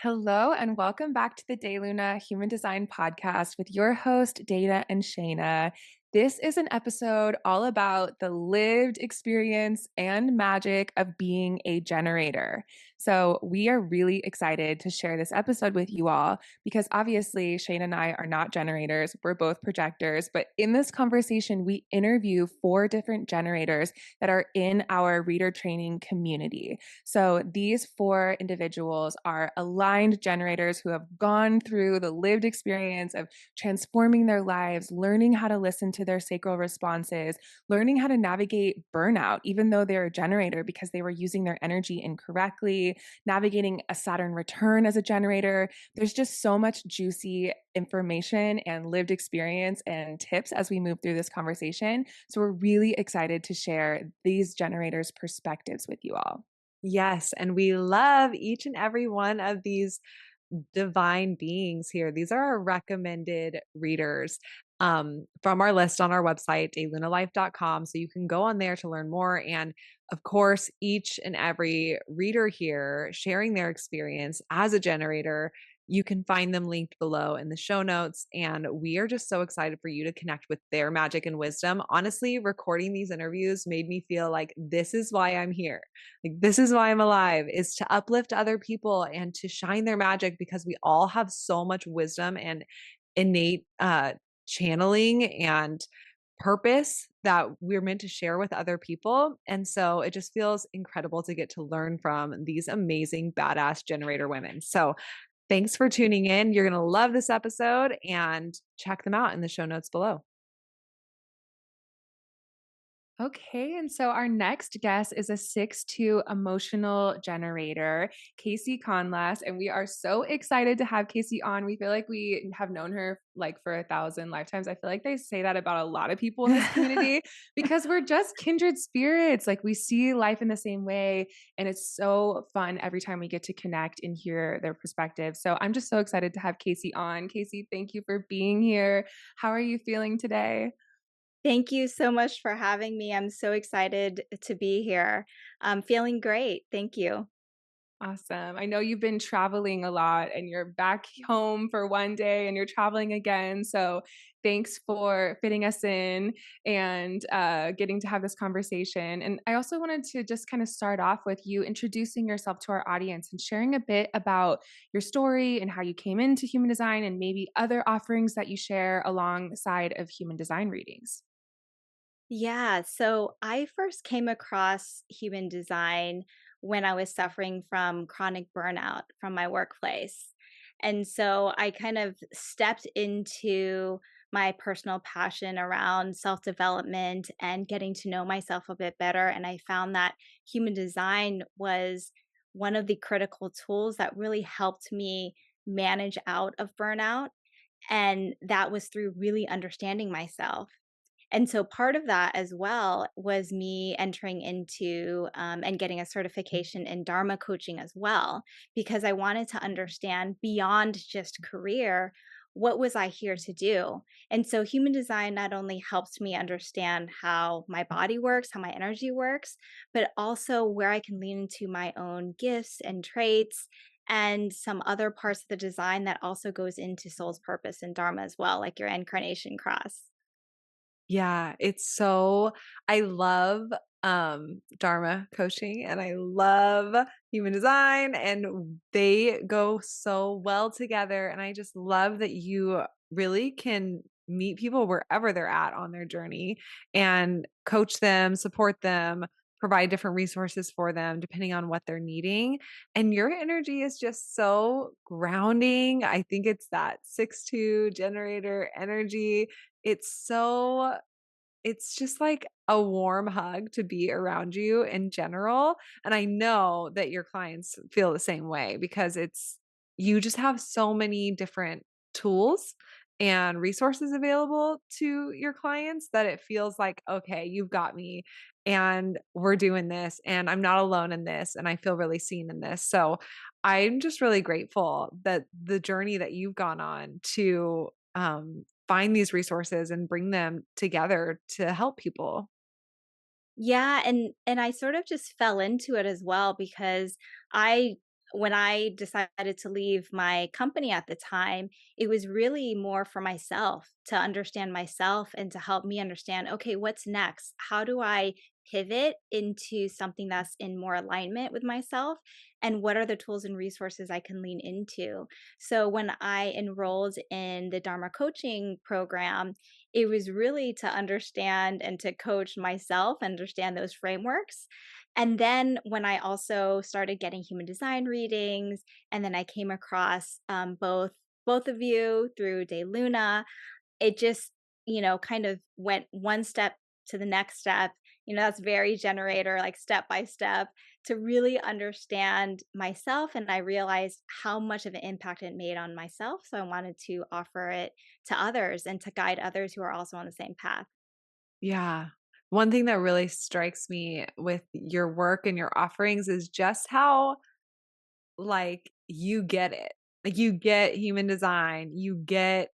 Hello, and welcome back to the Day Luna Human Design Podcast with your host, Dana and Shayna. This is an episode all about the lived experience and magic of being a generator. So, we are really excited to share this episode with you all because obviously, Shayna and I are not generators. We're both projectors. But in this conversation, we interview 4 different generators that are in our reader training community. So these 4 individuals are aligned generators who have gone through the lived experience of transforming their lives, learning how to listen to their sacral responses, learning how to navigate burnout, even though they're a generator because they were using their energy incorrectly, navigating a Saturn return as a generator. There's just so much juicy information and lived experience and tips as we move through this conversation. So we're really excited to share these generators' perspectives with you all. Yes, and we love each and every one of these divine beings here. These are our recommended readers from our list on our website, daylunalife.com. So you can go on there to learn more. And of course, each and every reader here sharing their experience as a generator. You can find them linked below in the show notes. And we are just so excited for you to connect with their magic and wisdom. Honestly, recording these interviews made me feel like this is why I'm here. Like, this is why I'm alive, is to uplift other people and to shine their magic because we all have so much wisdom and innate channeling and purpose that we're meant to share with other people. And so it just feels incredible to get to learn from these amazing, badass generator women. So thanks for tuning in. You're going to love this episode and check them out in the show notes below. Okay, and so our next guest is a 6-2 emotional generator, Kaycee Canlas, and we are so excited to have Kaycee on. We feel like we have known her like for 1,000 lifetimes. I feel like they say that about a lot of people in this community because we're just kindred spirits. Like we see life in the same way, and it's so fun every time we get to connect and hear their perspective. So I'm just so excited to have Kaycee on. Kaycee, thank you for being here. How are you feeling today? Thank you so much for having me. I'm so excited to be here. I'm feeling great. Thank you. Awesome. I know you've been traveling a lot and you're back home for one day and you're traveling again. So thanks for fitting us in and getting to have this conversation. And I also wanted to just kind of start off with you introducing yourself to our audience and sharing a bit about your story and how you came into human design and maybe other offerings that you share alongside of human design readings. Yeah, so I first came across human design when I was suffering from chronic burnout from my workplace. And so I kind of stepped into my personal passion around self development and getting to know myself a bit better. And I found that human design was one of the critical tools that really helped me manage out of burnout. And that was through really understanding myself. And so part of that as well was me entering into and getting a certification in Dharma coaching as well, because I wanted to understand beyond just career, what was I here to do? And so human design not only helps me understand how my body works, how my energy works, but also where I can lean into my own gifts and traits and some other parts of the design that also goes into soul's purpose and Dharma as well, like your incarnation cross. Yeah, it's so I love Dharma coaching and I love human design and they go so well together and I just love that you really can meet people wherever they're at on their journey and coach them, support them, provide different resources for them depending on what they're needing. And your energy is just so grounding. I think it's that 6-2 generator energy. It's just like a warm hug to be around you in general, and I know that your clients feel the same way because it's you just have so many different tools and resources available to your clients that it feels like, "Okay, you've got me, and we're doing this, and I'm not alone in this, and I feel really seen in this." So, I'm just really grateful that the journey that you've gone on to, find these resources and bring them together to help people. Yeah, and I sort of just fell into it as well because I when I decided to leave my company at the time, it was really more for myself, to understand myself and to help me understand, okay, what's next? How do I pivot into something that's in more alignment with myself? And what are the tools and resources I can lean into? So when I enrolled in the Dharma coaching program, it was really to understand and to coach myself, understand those frameworks. And then when I also started getting human design readings, and then I came across both of you through De Luna, it just, kind of went one step to the next step. That's very generator, like step by step, to really understand myself. And I realized how much of an impact it made on myself. So I wanted to offer it to others and to guide others who are also on the same path. Yeah. One thing that really strikes me with your work and your offerings is just how, like, you get it. Like, you get human design, you get,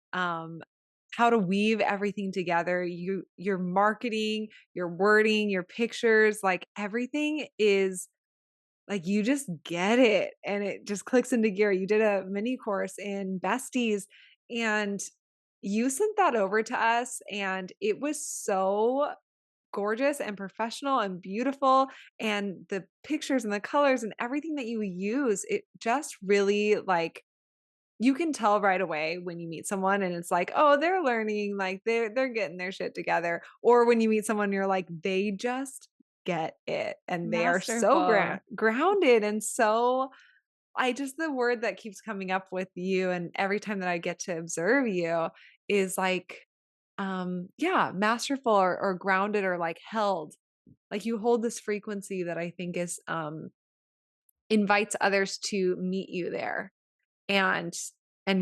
how to weave everything together. Your marketing, your wording, your pictures, like, everything is like, you just get it, and it just clicks into gear. You did a mini course in Besties, and you sent that over to us, and it was so gorgeous and professional and beautiful, and the pictures and the colors and everything that you use, it just really, like, you can tell right away when you meet someone and it's like, "Oh, they're learning, like, they're getting their shit together." Or when you meet someone, you're like, "They just get it, and they are so Masterful. grounded and so." I just the word that keeps coming up with you and every time that I get to observe you is like, yeah, masterful or grounded or, like, held. Like, you hold this frequency that I think is, invites others to meet you there and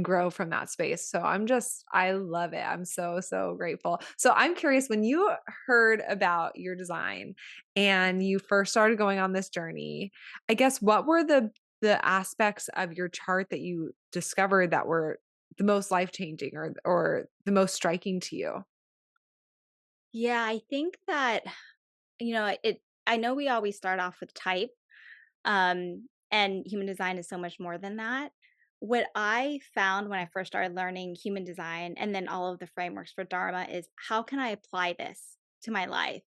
grow from that space. So I love it. I'm so, so grateful. So I'm curious, when you heard about your design and you first started going on this journey, I guess what were the aspects of your chart that you discovered that were the most life-changing or the most striking to you? Yeah, I think that, I know we always start off with type, and human design is so much more than that. What I found when I first started learning human design and then all of the frameworks for Dharma is, how can I apply this to my life?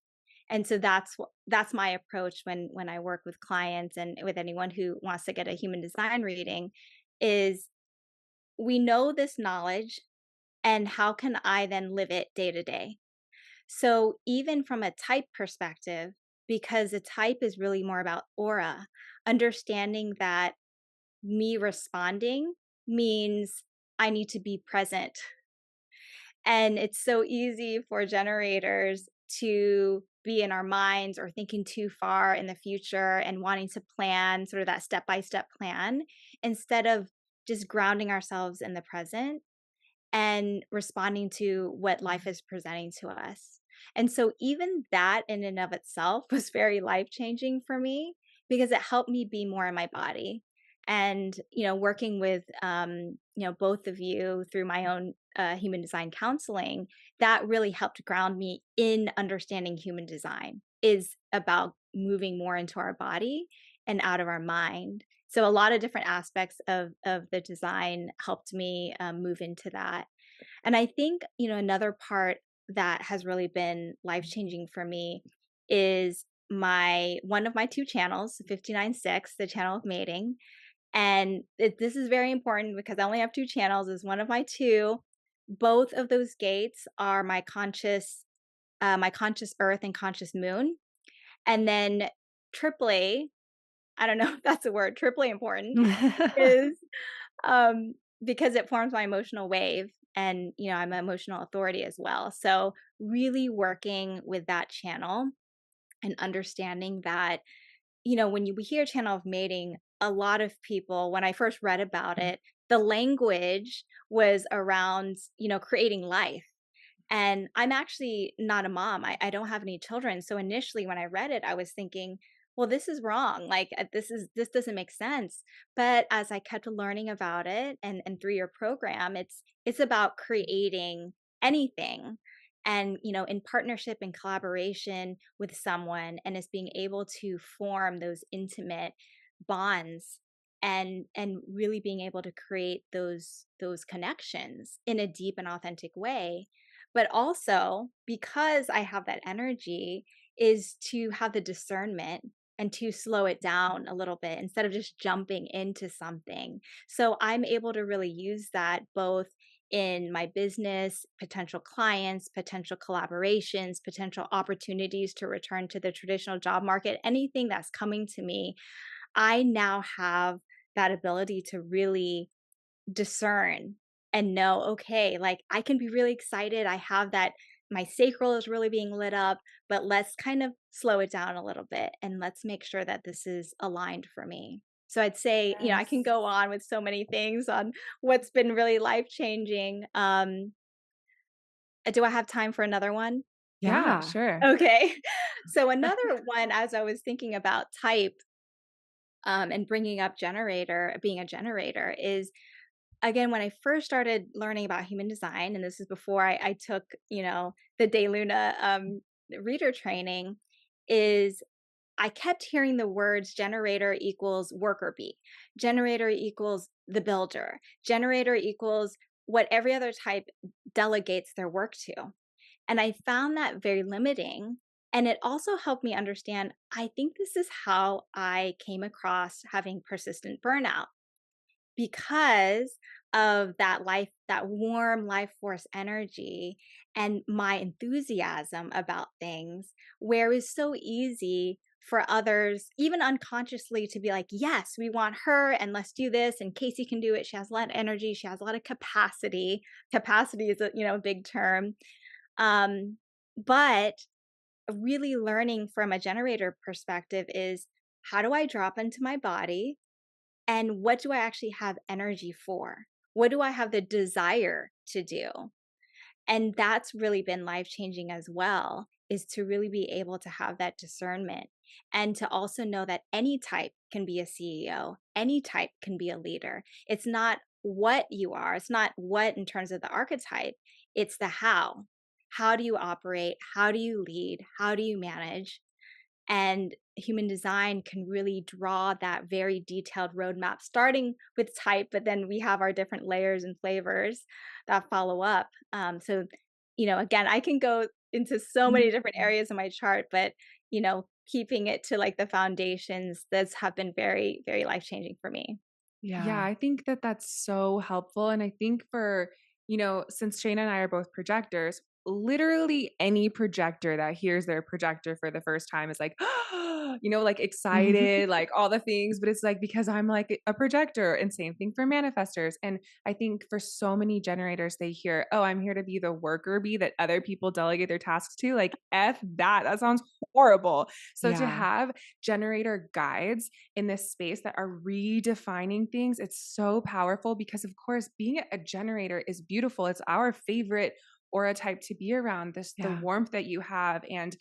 And so that's my approach when I work with clients and with anyone who wants to get a human design reading is, we know this knowledge, and how can I then live it day to day? So even from a type perspective, because a type is really more about aura, understanding that me responding means I need to be present. And it's so easy for generators to be in our minds or thinking too far in the future and wanting to plan sort of that step by step plan, instead of just grounding ourselves in the present and responding to what life is presenting to us. And so even that in and of itself was very life-changing for me, because it helped me be more in my body. And, working with, both of you through my own human design counseling, that really helped ground me in understanding human design is about moving more into our body and out of our mind. So a lot of different aspects of the design helped me move into that. And I think, another part that has really been life-changing for me is my one of my 2 channels, 59.6, the channel of mating. And this is very important because I only have 2 channels, is one of my 2. Both of those gates are my conscious earth and conscious moon. And then triply, I don't know if that's a word, triply important, is um, because it forms my emotional wave, and, I'm an emotional authority as well. So really working with that channel and understanding that, when we hear channel of mating, a lot of people, when I first read about it, the language was around, creating life. And I'm actually not a mom. I don't have any children. So initially when I read it, I was thinking, well, this is wrong. Like, this doesn't make sense. But as I kept learning about it, and through your program, it's about creating anything, and, in partnership and collaboration with someone, and it's being able to form those intimate bonds and really being able to create those connections in a deep and authentic way. But also, because I have that energy, is to have the discernment and to slow it down a little bit instead of just jumping into something. So I'm able to really use that both in my business, potential clients, potential collaborations, potential opportunities to return to the traditional job market, anything that's coming to me. I now have that ability to really discern and know, okay, like I can be really excited. I have that, my sacral is really being lit up, but let's kind of slow it down a little bit and let's make sure that this is aligned for me. So I'd say, I can Yes. go on with so many things on what's been really life changing. Do I have time for another one? Yeah, Yeah. sure. Okay. So another one, as I was thinking about type, and bringing up generator, being a generator, is again when I first started learning about human design, and this is before I took the Day Luna reader training, is I kept hearing the words generator equals worker bee, generator equals the builder, generator equals what every other type delegates their work to. And I found that very limiting. And it also helped me understand I think this is how I came across having persistent burnout because of that warm life force energy and my enthusiasm about things, where it's so easy for others, even unconsciously, to be like, yes, we want her and let's do this. And Kaycee can do it. She has a lot of energy. She has a lot of capacity. Capacity is a big term. Um, but really learning from a generator perspective is how do I drop into my body and what do I actually have energy for? What do I have the desire to do? And that's really been life changing as well, is to really be able to have that discernment and to also know that any type can be a CEO, any type can be a leader. It's not what you are, it's not what in terms of the archetype, it's the how. How do you operate? How do you lead? How do you manage? And human design can really draw that very detailed roadmap, starting with type, but then we have our different layers and flavors that follow up. Again, I can go into so many different Mhm. areas of my chart, but keeping it to like the foundations, that's have been very, very life changing for me. Yeah, Yeah. I think that that's so helpful. And I think for, since Shayna and I are both projectors, literally any projector that hears their projector for the first time is like, like excited, like all the things. But it's like because I'm like a projector, and same thing for manifestors. And I think for so many generators, they hear, oh, I'm here to be the worker bee that other people delegate their tasks to. Like, F that. That sounds horrible. So to Yeah. have generator guides in this space that are redefining things. It's so powerful because, of course, being a generator is beautiful. It's our favorite aura type to be around, this the Yeah. warmth that you have. And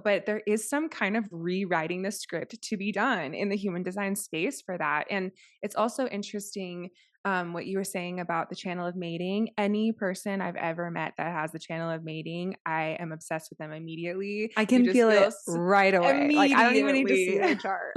but there is some kind of rewriting the script to be done in the human design space for that. And it's also interesting what you were saying about the channel of mating. Any person I've ever met that has the channel of mating, I am obsessed with them immediately. I You can just feel feel it right away. Like, I don't even need to see immediately. their chart.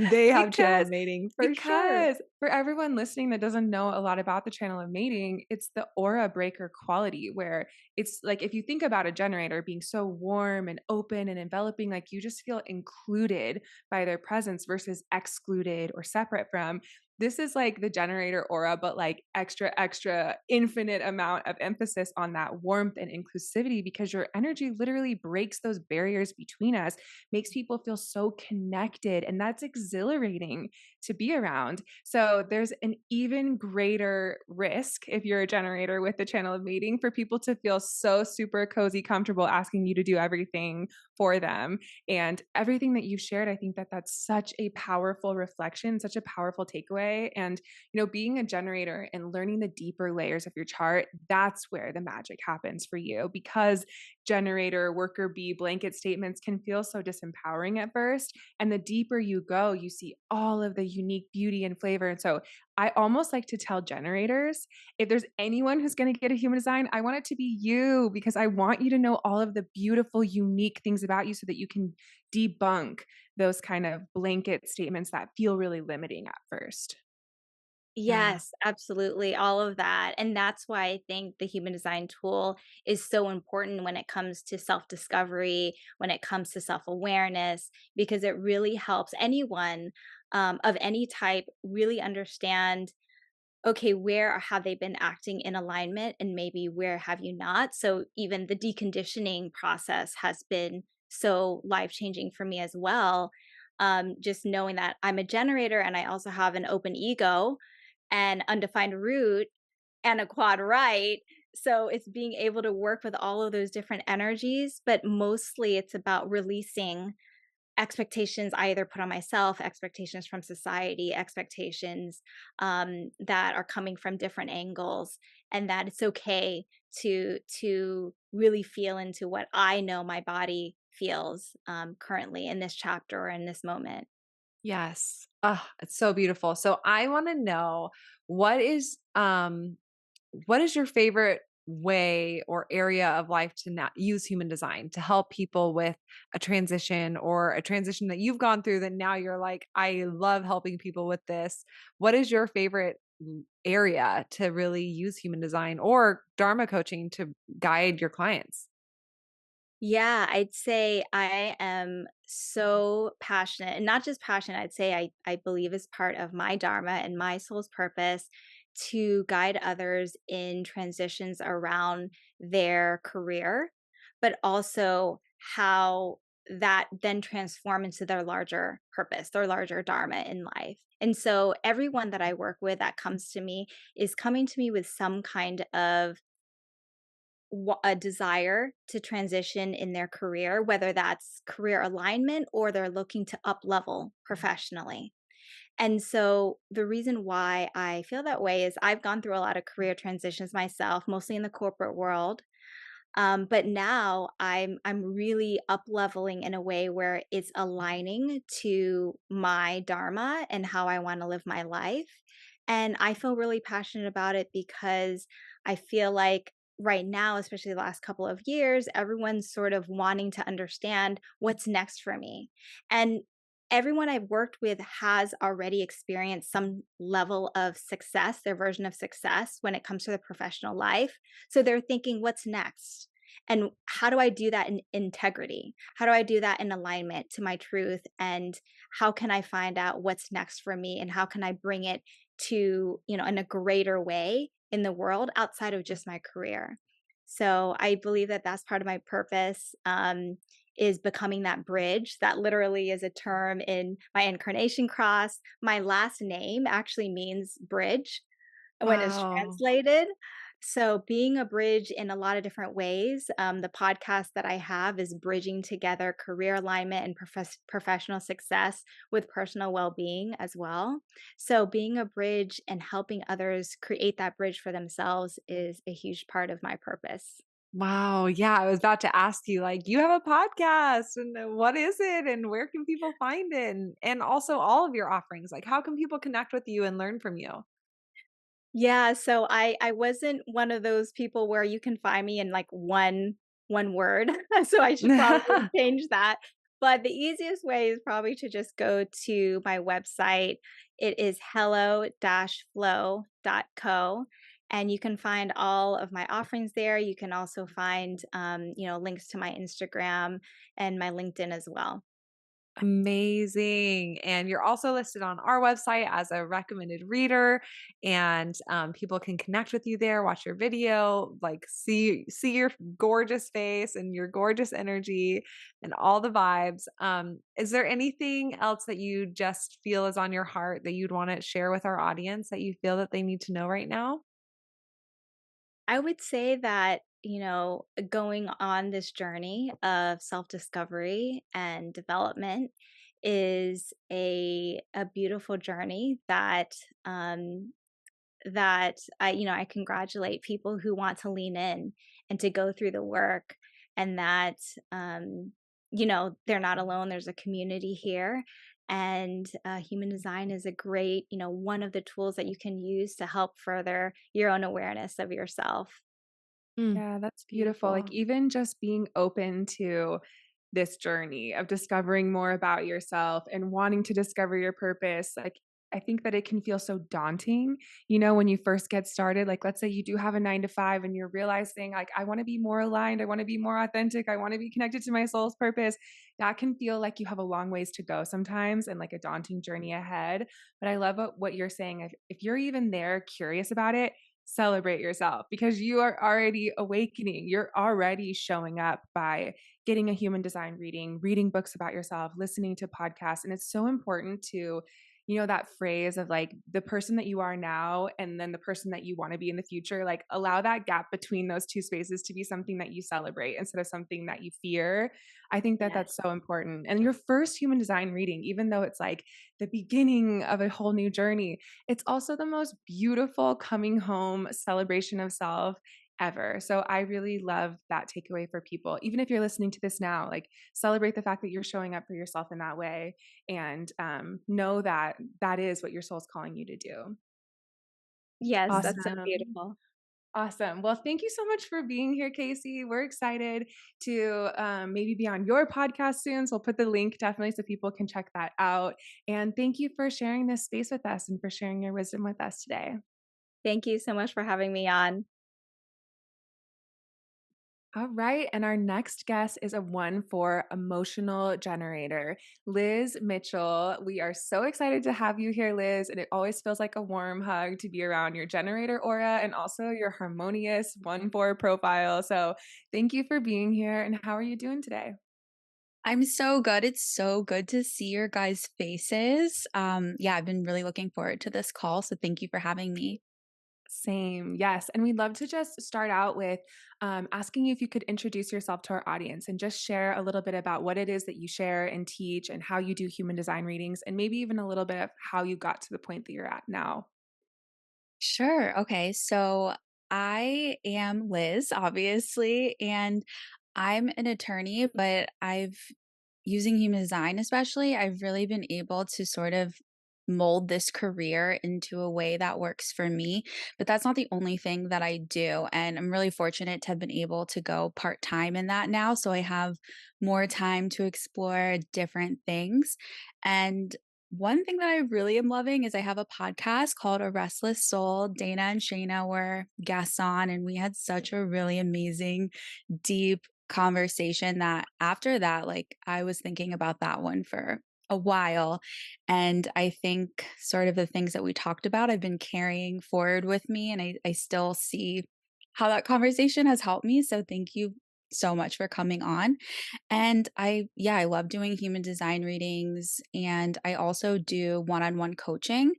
They have channel because mating for sure. because for everyone listening that doesn't know a lot about the channel of mating, it's the aura breaker quality where it's like if you think about a generator being so warm and open and enveloping, like you just feel included by their presence versus excluded or separate from. This is like the generator aura, but like extra, extra, infinite amount of emphasis on that warmth and inclusivity because your energy literally breaks those barriers between us, makes people feel so connected. And that's exhilarating to be around. So there's an even greater risk if you're a generator with the channel of mating for people to feel so super cozy, comfortable asking you to do everything for them. And everything that you've shared, I think that that's such a powerful reflection, such a powerful takeaway. And, being a generator and learning the deeper layers of your chart, that's where the magic happens for you because generator, worker bee blanket statements can feel so disempowering at first. And the deeper you go, you see all of the unique beauty and flavor. And so I almost like to tell generators, if there's anyone who's going to get a human design, I want it to be you because I want you to know all of the beautiful, unique things about you so that you can debunk those kind of blanket statements that feel really limiting at first. Yeah. Yes, absolutely, all of that, and that's why I think the human design tool is so important when it comes to self-discovery, when it comes to self-awareness, because it really helps anyone, of any type really understand, okay, where have they been acting in alignment and maybe where have you not? So even the deconditioning process has been so life-changing for me as well. Just knowing that I'm a generator and I also have an open ego and undefined root and a quad right. So it's being able to work with all of those different energies, but mostly it's about releasing expectations I either put on myself, expectations from society, expectations that are coming from different angles, and that it's okay to really feel into what I know my body feels currently in this chapter or in this moment. Yes. Ah, it's so beautiful. So I want to know what is what is your favorite way or area of life to not use human design to help people with a transition or a transition that you've gone through that now you're like, I love helping people with this. What is your favorite area to really use human design or Dharma coaching to guide your clients? Yeah, I'd say I am so passionate, and not just passionate, I'd say I believe is part of my dharma and my soul's purpose to guide others in transitions around their career, but also how that then transform into their larger purpose, their larger dharma in life. And so everyone that I work with that comes to me is coming to me with some kind of a desire to transition in their career, whether that's career alignment or they're looking to up level professionally. And so the reason why I feel that way is I've gone through a lot of career transitions myself, mostly in the corporate world. But now I'm really up leveling in a way where it's aligning to my dharma and how I want to live my life. And I feel really passionate about it because I feel like right now, especially the last couple of years, everyone's sort of wanting to understand what's next for me. And everyone I've worked with has already experienced some level of success, their version of success when it comes to their professional life. So they're thinking, what's next? And how do I do that in integrity? How do I do that in alignment to my truth? And how can I find out what's next for me? And how can I bring it to, in a greater way in the world outside of just my career? So I believe that that's part of my purpose. Is becoming that bridge. That literally is a term in my incarnation cross. My last name actually means bridge when it's Wow. translated. So being a bridge in a lot of different ways. The podcast that I have is bridging together career alignment and professional success with personal well-being as well. So being a bridge and helping others create that bridge for themselves is a huge part of my purpose. Wow. Yeah. I was about to ask you, like, you have a podcast and what is it and where can people find it? And also all of your offerings. Like, how can people connect with you and learn from you? Yeah, so I wasn't one of those people where you can find me in like one word. So I should probably change that. But the easiest way is probably to just go to my website. It is hello-flow.co, and you can find all of my offerings there. You can also find links to my Instagram and my LinkedIn as well. Amazing. And you're also listed on our website as a recommended reader, and people can connect with you there, watch your video, like see your gorgeous face and your gorgeous energy and all the vibes. Is there anything else that you just feel is on your heart that you'd want to share with our audience that you feel that they need to know right now? I would say that, going on this journey of self-discovery and development is a beautiful journey that I congratulate people who want to lean in and to go through the work and that, they're not alone. There's a community here. And human design is a great, one of the tools that you can use to help further your own awareness of yourself. Mm, Yeah, that's beautiful. Like, beautiful. even just being open to this journey of discovering more about yourself and wanting to discover your purpose, like, I think that it can feel so daunting, when you first get started. Like, let's say you do have a 9 to 5 and you're realizing, like, I want to be more aligned, I want to be more authentic, I want to be connected to my soul's purpose. That can feel like you have a long ways to go sometimes and like a daunting journey ahead. But I love what you're saying. If you're even there curious about it, celebrate yourself because you are already awakening. You're already showing up by getting a human design reading, reading books about yourself, listening to podcasts. And it's so important to, that phrase of like the person that you are now and then the person that you want to be in the future, like allow that gap between those two spaces to be something that you celebrate instead of something that you fear. I think that Yes. that's so important. And your first human design reading, even though it's like the beginning of a whole new journey, it's also the most beautiful coming home celebration of self ever. So I really love that takeaway for people. Even if you're listening to this now, like celebrate the fact that you're showing up for yourself in that way and know that that is what your soul's calling you to do. Yes, that's so Awesome. beautiful. Awesome. Well, thank you so much for being here, Kaycee. We're excited to maybe be on your podcast soon. So we'll put the link definitely so people can check that out. And thank you for sharing this space with us and for sharing your wisdom with us today. Thank you so much for having me on. All right. And our next guest is a 1-4 emotional generator, Liz Mitchell. We are so excited to have you here, Liz. And it always feels like a warm hug to be around your generator aura and also your harmonious 1-4 profile. So thank you for being here. And how are you doing today? I'm so good. It's so good to see your guys' faces. Yeah, I've been really looking forward to this call. So thank you for having me. Same. Yes. And we'd love to just start out with asking you if you could introduce yourself to our audience and just share a little bit about what it is that you share and teach and how you do human design readings, and maybe even a little bit of how you got to the point that you're at now. Sure. Okay. So I am Liz, obviously, and I'm an attorney, but using human design, especially, I've really been able to sort of mold this career into a way that works for me. But that's not the only thing that I do. And I'm really fortunate to have been able to go part time in that now. So I have more time to explore different things. And one thing that I really am loving is I have a podcast called A Restless Soul. Dana and Shayna were guests on, and we had such a really amazing, deep conversation that after that, like, I was thinking about that one for a while. And I think sort of the things that we talked about, I've been carrying forward with me, and I still see how that conversation has helped me. So thank you so much for coming on. And I love doing human design readings, and I also do one-on-one coaching.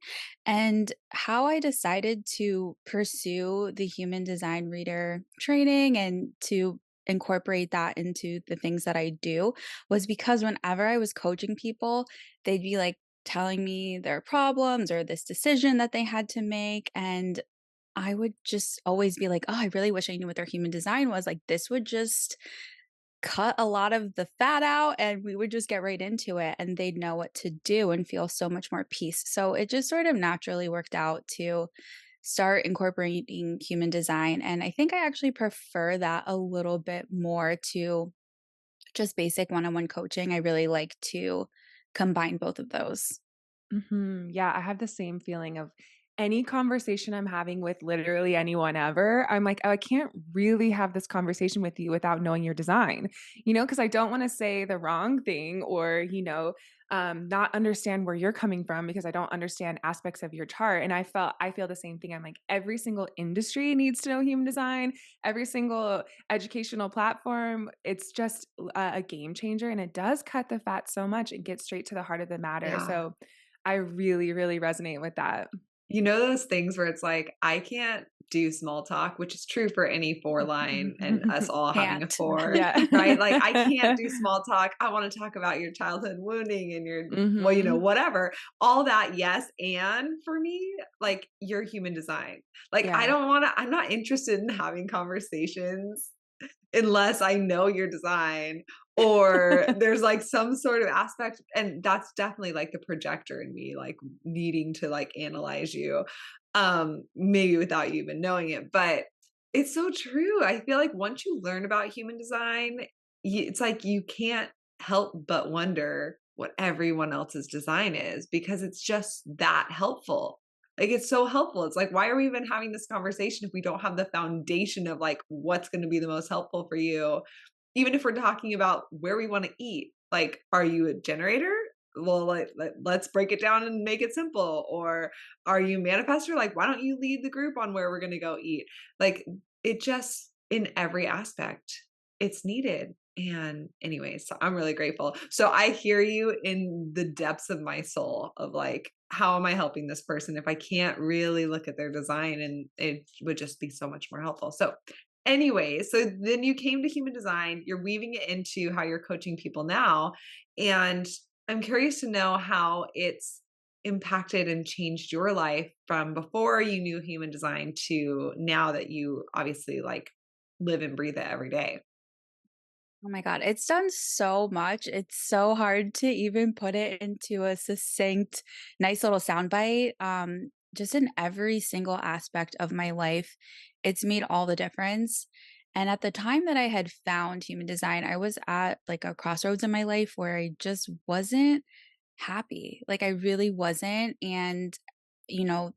And how I decided to pursue the human design reader training and to incorporate that into the things that I do was because whenever I was coaching people, they'd be like telling me their problems or this decision that they had to make. And I would just always be like, oh, I really wish I knew what their human design was. Like, this would just cut a lot of the fat out and we would just get right into it and they'd know what to do and feel so much more peace. So it just sort of naturally worked out to start incorporating human design. And I think I actually prefer that a little bit more to just basic one on one coaching. I really like to combine both of those. Yeah, I have the same feeling of any conversation I'm having with literally anyone ever. I'm like, oh, I can't really have this conversation with you without knowing your design, because I don't want to say the wrong thing or, not understand where you're coming from because I don't understand aspects of your chart. And I feel the same thing. I'm like, every single industry needs to know human design, every single educational platform. It's just a game changer and it does cut the fat so much and get straight to the heart of the matter. Yeah. So I really, really resonate with that. You know those things where it's like, I can't do small talk, which is true for any 4 line and us all having a Can't. 4, Yeah. right? Like, I can't do small talk. I want to talk about your childhood wounding and your, well, Mhm. whatever. All that, yes. And for me, like, your human design. Like, I Yeah. don't want to, I'm not interested in having conversations unless I know your design, or there's like some sort of aspect, and that's definitely like the projector in me, like needing to like analyze you, maybe without you even knowing it. But it's so true. I feel like once you learn about human design, it's like you can't help but wonder what everyone else's design is, because it's just that helpful. Like, it's so helpful. It's like, why are we even having this conversation if we don't have the foundation of like what's going to be the most helpful for you? Even if we're talking about where we want to eat, like, are you a generator? Well, like, let's break it down and make it simple. Or are you a manifester? Like, why don't you lead the group on where we're going to go eat? Like, it just, in every aspect, it's needed. And anyways, so I'm really grateful. So I hear you in the depths of my soul of like, how am I helping this person if I can't really look at their design, and it would just be so much more helpful. So anyway, so then you came to human design, you're weaving it into how you're coaching people now. And I'm curious to know how it's impacted and changed your life from before you knew human design to now that you obviously like live and breathe it every day. Oh my God, it's done so much. It's so hard to even put it into a succinct, nice little soundbite. Just in every single aspect of my life, it's made all the difference. And at the time that I had found human design, I was at like a crossroads in my life where I just wasn't happy. Like I really wasn't. And, you know,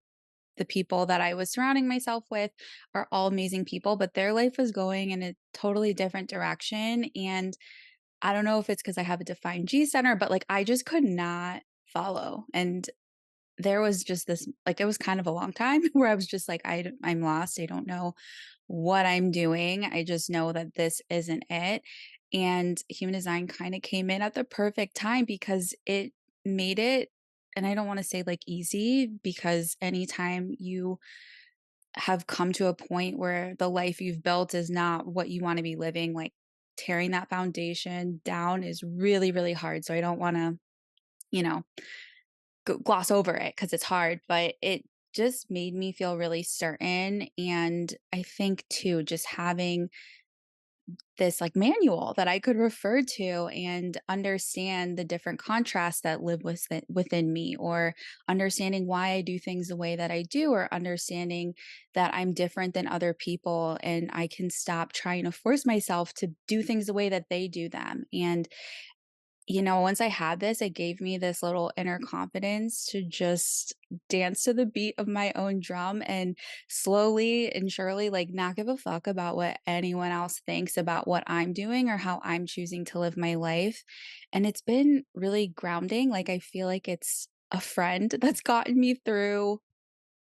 the people that I was surrounding myself with are all amazing people, but their life was going in a totally different direction. And I don't know if it's because I have a defined G center, but like I just could not follow. And there was just this, like, it was kind of a long time where I was just like, I'm lost. I don't know what I'm doing. I just know that this isn't it. And human design kind of came in at the perfect time because it made it, and I don't want to say like easy, because anytime you have come to a point where the life you've built is not what you want to be living, like tearing that foundation down is really, really hard. So I don't want to, you know, gloss over it because it's hard, but it just made me feel really certain. And I think too, just having this like manual that I could refer to and understand the different contrasts that live within me, or understanding why I do things the way that I do, or understanding that I'm different than other people and I can stop trying to force myself to do things the way that they do them. And once I had this, it gave me this little inner confidence to just dance to the beat of my own drum and slowly and surely, like, not give a fuck about what anyone else thinks about what I'm doing or how I'm choosing to live my life. And it's been really grounding. Like, I feel like it's a friend that's gotten me through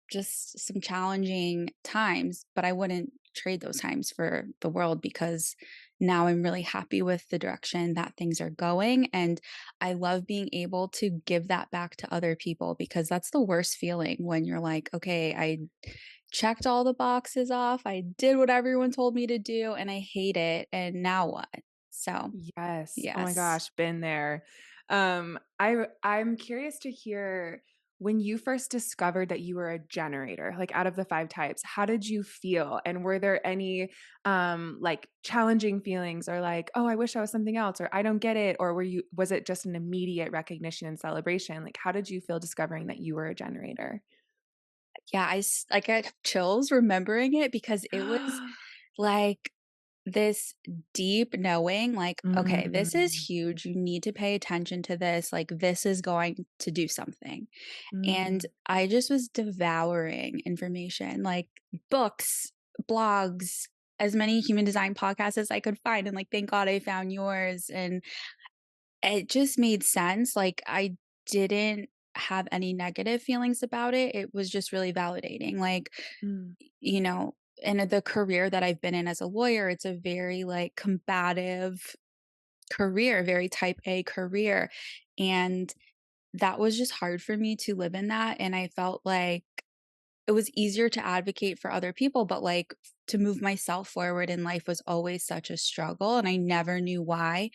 just some challenging times, but I wouldn't trade those times for the world, because now I'm really happy with the direction that things are going. And I love being able to give that back to other people, because that's the worst feeling when you're like, okay, I checked all the boxes off, I did what everyone told me to do, and I hate it. And now what? So, Yes. Oh my yes. gosh, been there. I'm curious to hear, when you first discovered that you were a generator, like out of the 5 types, how did you feel? And were there any like challenging feelings, or like, oh, I wish I was something else, or I don't get it, or was it just an immediate recognition and celebration? Like, how did you feel discovering that you were a generator? Yeah, I get chills remembering it, because it was like this deep knowing, like, okay, this is Mm, huge. You need to pay attention to this. Like, this is going to do something. And mm, I just was devouring information, like books, blogs, as many human design podcasts as I could find. And like, thank God I found yours. And it just made sense. Like, I didn't have any negative feelings about it. It was just really validating. Like, mm, you know, in the career that I've been in as a lawyer, it's a very like combative career, very type A career. And that was just hard for me to live in that. And I felt like it was easier to advocate for other people, but like to move myself forward in life was always such a struggle. And I never knew why.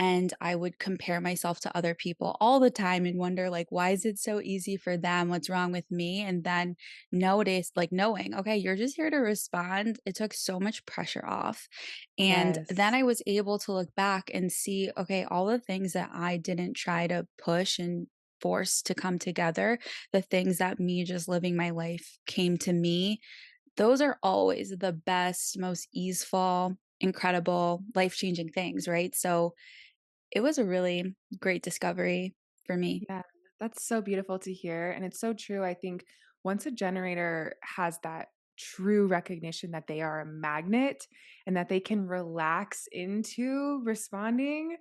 and I would compare myself to other people all the time and wonder, like, why is it so easy for them? What's wrong with me? And then notice, like, knowing, okay, you're just here to respond. It took so much pressure off. And then Yes. I was able to look back and see, okay, all the things that I didn't try to push and force to come together, the things that me just living my life came to me, those are always the best, most easeful, incredible, life-changing things, right? So it was a really great discovery for me. Yeah, that's so beautiful to hear, and it's so true. I think once a generator has that true recognition that they are a magnet and that they can relax into responding,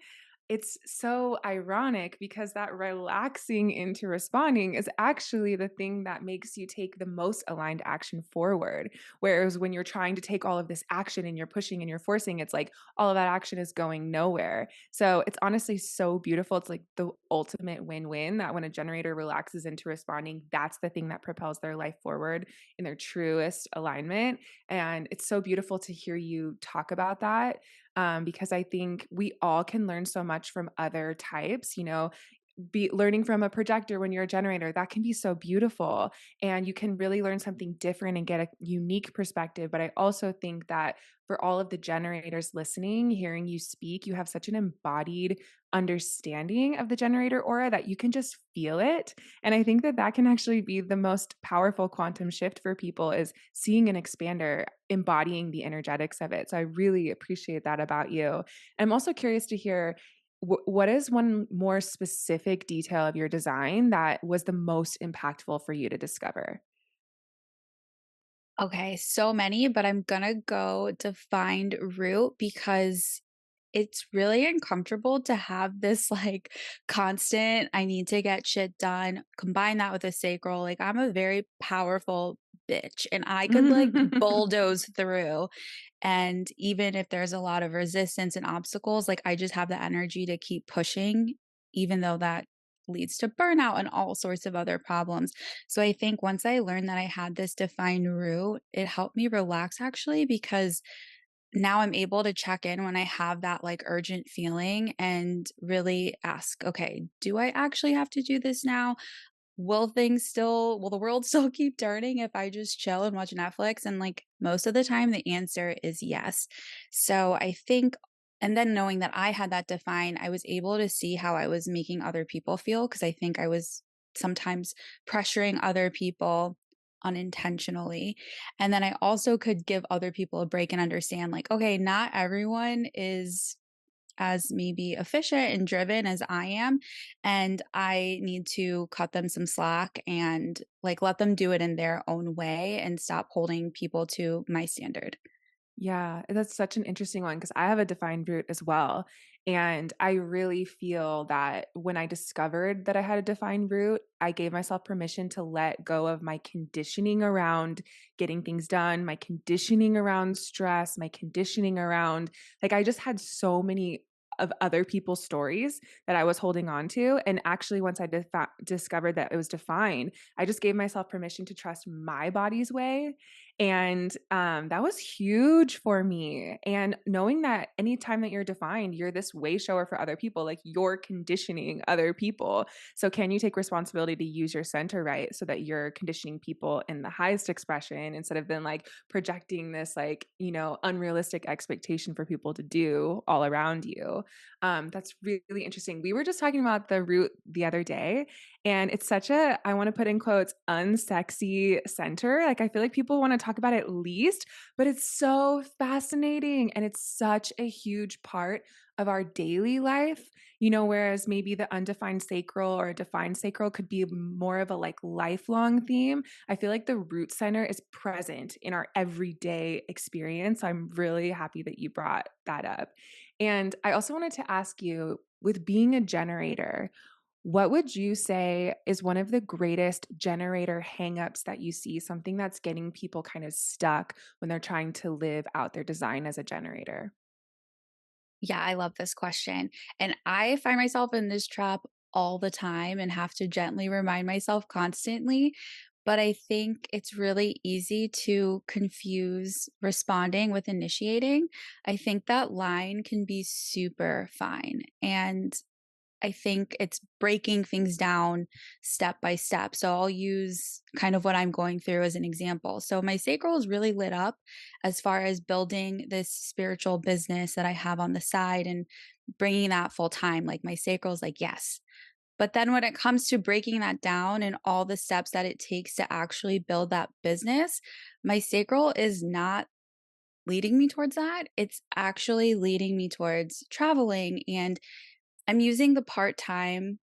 it's so ironic because that relaxing into responding is actually the thing that makes you take the most aligned action forward. Whereas when you're trying to take all of this action and you're pushing and you're forcing, it's like all of that action is going nowhere. So it's honestly so beautiful. It's like the ultimate win-win that when a generator relaxes into responding, that's the thing that propels their life forward in their truest alignment. And it's so beautiful to hear you talk about that, because I think we all can learn so much from other types. Be learning from a projector when you're a generator, that can be so beautiful, and you can really learn something different and get a unique perspective. But I also think that for all of the generators listening, hearing you speak, you have such an embodied understanding of the generator aura that you can just feel it. And I think that that can actually be the most powerful quantum shift for people, is seeing an expander embodying the energetics of it. So I really appreciate that about you. I'm also curious to hear, what is one more specific detail of your design that was the most impactful for you to discover? Okay, so many, but I'm gonna go defined root because it's really uncomfortable to have this like constant, I need to get shit done. Combine that with a sacral. Like, I'm a very powerful bitch and I could like bulldoze through. And even if there's a lot of resistance and obstacles, like I just have the energy to keep pushing, even though that leads to burnout and all sorts of other problems. So I think once I learned that I had this defined root, it helped me relax actually, because now I'm able to check in when I have that like urgent feeling and really ask, okay, do I actually have to do this now? Will the world still keep turning if I just chill and watch Netflix? And like most of the time, the answer is yes. So I think, and then knowing that I had that defined, I was able to see how I was making other people feel because I think I was sometimes pressuring other people unintentionally. And then I also could give other people a break and understand, like, okay, not everyone is as maybe efficient and driven as I am, and I need to cut them some slack and, like, let them do it in their own way and stop holding people to my standard. Yeah, that's such an interesting one because I have a defined root as well. And I really feel that when I discovered that I had a defined root, I gave myself permission to let go of my conditioning around getting things done, my conditioning around stress, my conditioning around, like, I just had so many of other people's stories that I was holding on to. And actually, once I discovered that it was defined, I just gave myself permission to trust my body's way, and that was huge for me. And knowing that anytime that you're defined, you're this way shower for other people, like you're conditioning other people. So, can you take responsibility to use your center right so that you're conditioning people in the highest expression instead of then like projecting this, like, unrealistic expectation for people to do all around you? That's really interesting. We were just talking about the root the other day, and it's such a, I want to put in quotes, unsexy center. Like, I feel like people want to talk about it least, but it's so fascinating. And it's such a huge part of our daily life, whereas maybe the undefined sacral or a defined sacral could be more of a like lifelong theme. I feel like the root center is present in our everyday experience. So I'm really happy that you brought that up. And I also wanted to ask you, with being a generator, what would you say is one of the greatest generator hangups that you see, something that's getting people kind of stuck when they're trying to live out their design as a generator? Yeah, I love this question. And I find myself in this trap all the time and have to gently remind myself constantly. but I think it's really easy to confuse responding with initiating. I think that line can be super fine. And I think it's breaking things down step by step. So I'll use kind of what I'm going through as an example. So my sacral is really lit up as far as building this spiritual business that I have on the side and bringing that full time. Like my sacral is like, yes. But then when it comes to breaking that down and all the steps that it takes to actually build that business, my sacral is not leading me towards that. It's actually leading me towards traveling, and I'm using the part-time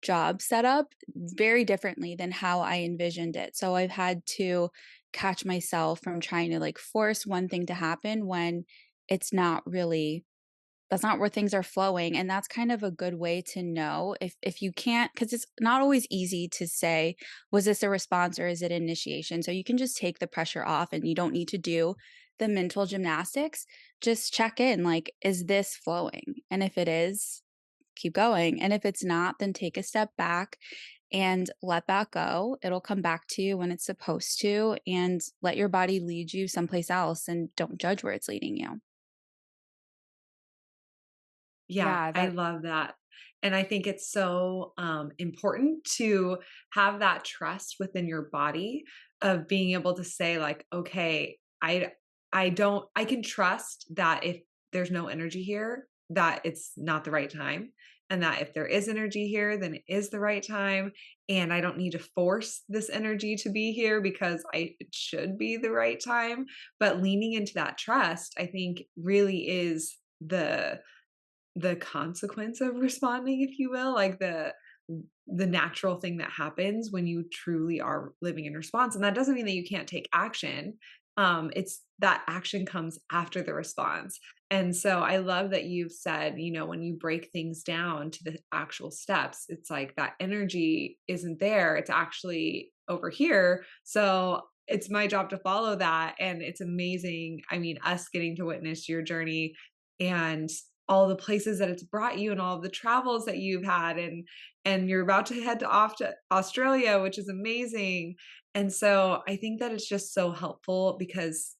job setup very differently than how I envisioned it. So I've had to catch myself from trying to like force one thing to happen when it's not really, that's not where things are flowing. And that's kind of a good way to know if you can't, because it's not always easy to say, was this a response or is it initiation? So you can just take the pressure off and you don't need to do the mental gymnastics. Just check in, like, is this flowing? And if it is, keep going. And if it's not, then take a step back and let that go. It'll come back to you when it's supposed to, and let your body lead you someplace else and don't judge where it's leading you. Yeah, Yeah, I that love that. And I think it's so important to have that trust within your body of being able to say like, okay, I can trust that if there's no energy here, that it's not the right time. And that if there is energy here, then it is the right time. And I don't need to force this energy to be here because it should be the right time. But leaning into that trust, I think really is the consequence of responding, if you will, like the natural thing that happens when you truly are living in response. And that doesn't mean that you can't take action. It's that action comes after the response. And so I love that you've said, when you break things down to the actual steps, it's like that energy isn't there. It's actually over here. So it's my job to follow that. And it's amazing. I mean, us getting to witness your journey and all the places that it's brought you and all of the travels that you've had, and you're about to head off to Australia, which is amazing. And so I think that it's just so helpful because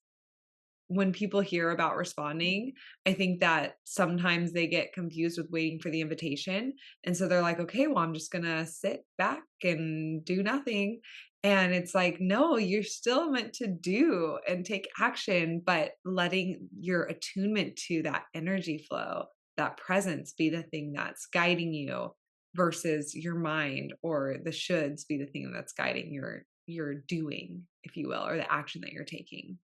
when people hear about responding, I think that sometimes they get confused with waiting for the invitation. And so they're like, okay, well, I'm just going to sit back and do nothing. And it's like, no, you're still meant to do and take action, but letting your attunement to that energy flow, that presence be the thing that's guiding you versus your mind or the shoulds be the thing that's guiding your doing, if you will, or the action that you're taking.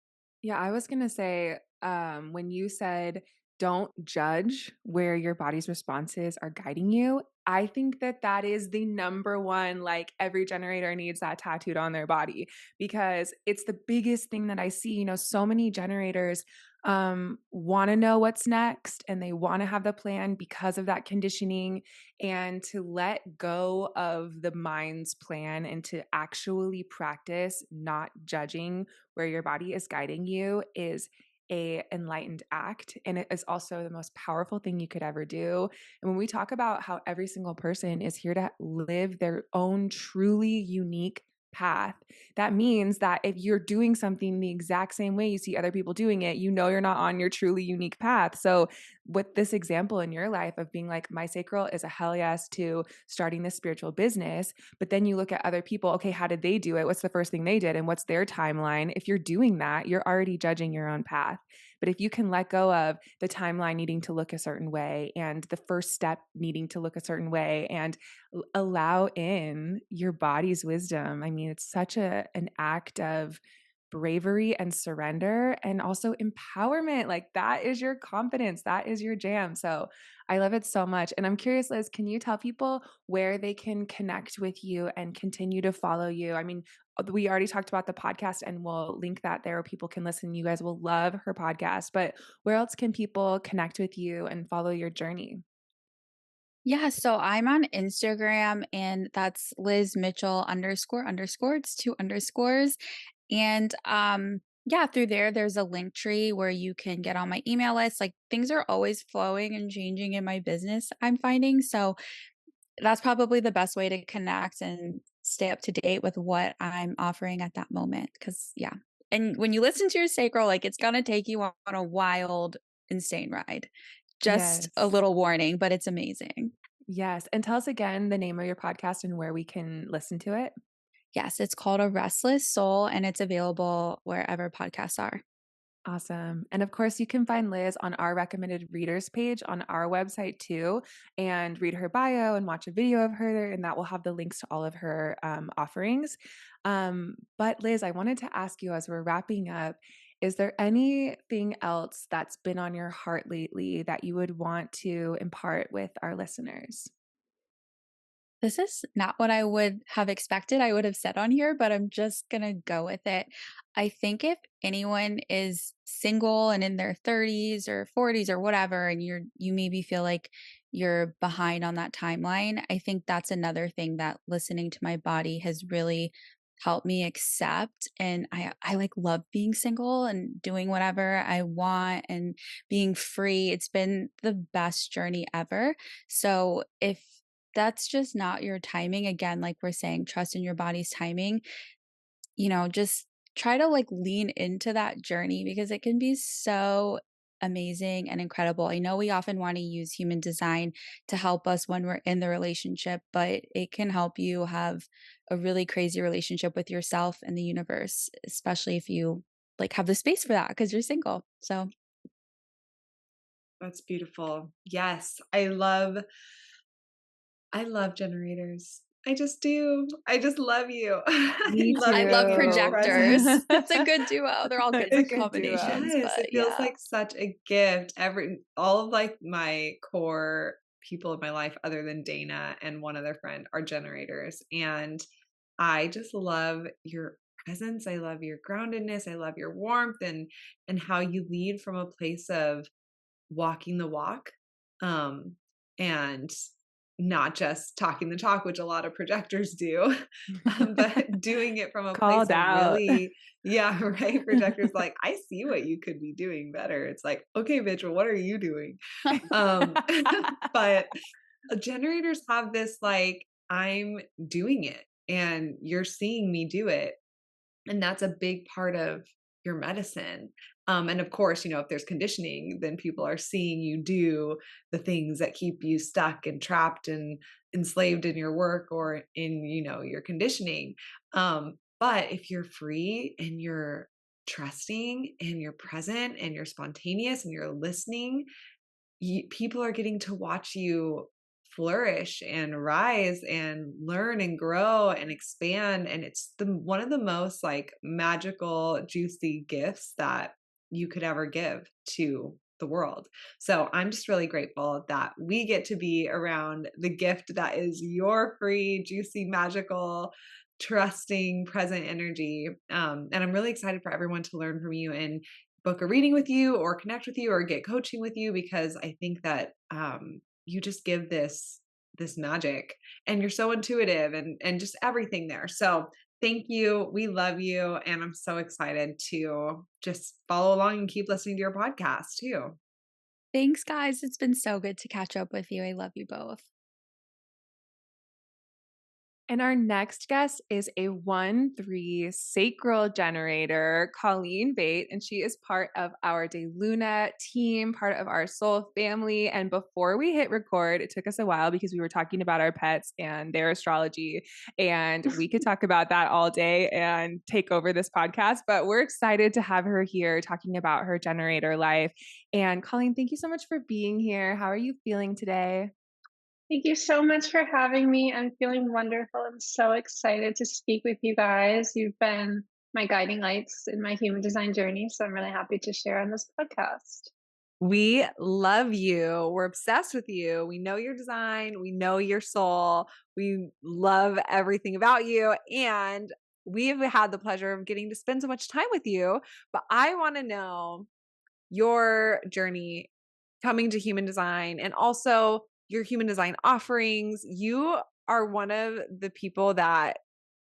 Yeah, I was gonna say, when you said don't judge where your body's responses are guiding you, I think that that is the number one, like every generator needs that tattooed on their body because it's the biggest thing that I see. So many generators want to know what's next and they want to have the plan because of that conditioning, and to let go of the mind's plan and to actually practice not judging where your body is guiding you is a enlightened act, and it is also the most powerful thing you could ever do. And when we talk about how every single person is here to live their own truly unique path, that means that if you're doing something the exact same way you see other people doing it, you're not on your truly unique path. So with this example in your life of being like, my sacral is a hell yes to starting this spiritual business, but then you look at other people, okay, how did they do it? What's the first thing they did? And what's their timeline? If you're doing that, you're already judging your own path. But if you can let go of the timeline needing to look a certain way and the first step needing to look a certain way and allow in your body's wisdom, I mean, it's such an act of bravery and surrender and also empowerment. Like that is your confidence, that is your jam. So I love it so much. And I'm curious, Liz, can you tell people where they can connect with you and continue to follow you? I mean, we already talked about the podcast and we'll link that there where people can listen. You guys will love her podcast, but where else can people connect with you and follow your journey? Yeah, so I'm on Instagram and that's Liz Mitchell underscore underscore. It's two underscores. And yeah, through there, there's a link tree where you can get on my email list. Like things are always flowing and changing in my business, I'm finding. So that's probably the best way to connect and stay up to date with what I'm offering at that moment. Cause yeah. And when you listen to your sacral, like it's gonna take you on a wild, insane ride. Just a Yes. little warning, but it's amazing. Yes. And tell us again the name of your podcast and where we can listen to it. Yes, it's called A Restless Soul and it's available wherever podcasts are. Awesome. And of course, you can find Liz on our recommended readers page on our website too, and read her bio and watch a video of her. And that will have the links to all of her offerings. But Liz, I wanted to ask you as we're wrapping up, is there anything else that's been on your heart lately that you would want to impart with our listeners? This is not what I would have expected I would have said on here, but I'm just gonna go with it. I think if anyone is single and in their 30s or 40s or whatever, and you maybe feel like you're behind on that timeline, I think that's another thing that listening to my body has really helped me accept. And I like love being single and doing whatever I want and being free. It's been the best journey ever. So if that's just not your timing, again, like we're saying, trust in your body's timing, just try to like lean into that journey because it can be so amazing and incredible. I know we often want to use human design to help us when we're in the relationship, but it can help you have a really crazy relationship with yourself and the universe, especially if you like have the space for that because you're single. So That's beautiful. Yes, I love generators. I just do. I just love you. I Me love I love being in your too. projectors. presence. It's a good duo. They're all good It's a good duo. combinations, Yes, it but feels yeah. like such a gift. All of like my core people in my life, other than Dana and one other friend, are generators. And I just love your presence. I love your groundedness. I love your warmth and how you lead from a place of walking the walk. And not just talking the talk, which a lot of projectors do, but doing it from a place Called of out. really, yeah, right. Projectors like, I see what you could be doing better. It's like, okay, bitch, well, what are you doing? Um, but generators have this like, I'm doing it and you're seeing me do it. And that's a big part of your medicine. And of course, if there's conditioning, then people are seeing you do the things that keep you stuck and trapped and enslaved in your work or in, your conditioning. But if you're free and you're trusting and you're present and you're spontaneous and you're listening, people are getting to watch you flourish and rise and learn and grow and expand, and it's one of the most like magical juicy gifts that you could ever give to the world. So I'm just really grateful that we get to be around the gift that is your free juicy magical trusting present energy, and I'm really excited for everyone to learn from you and book a reading with you or connect with you or get coaching with you, because I think that you just give this magic and you're so intuitive and just everything there. So thank you. We love you. And I'm so excited to just follow along and keep listening to your podcast too. Thanks, guys. It's been so good to catch up with you. I love you both. And our next guest is a 1-3 sacral generator, Colleen Veit, and she is part of our De Luna team, part of our soul family. And before we hit record, it took us a while because we were talking about our pets and their astrology, and we could talk about that all day and take over this podcast. But we're excited to have her here talking about her generator life. And Colleen, thank you so much for being here. How are you feeling today? Thank you so much for having me. I'm feeling wonderful. I'm so excited to speak with you guys. You've been my guiding lights in my human design journey, so I'm really happy to share on this podcast. We love you. We're obsessed with you. We know your design. We know your soul. We love everything about you. And we've had the pleasure of getting to spend so much time with you. But I want to know your journey coming to human design and also your human design offerings. You are one of the people that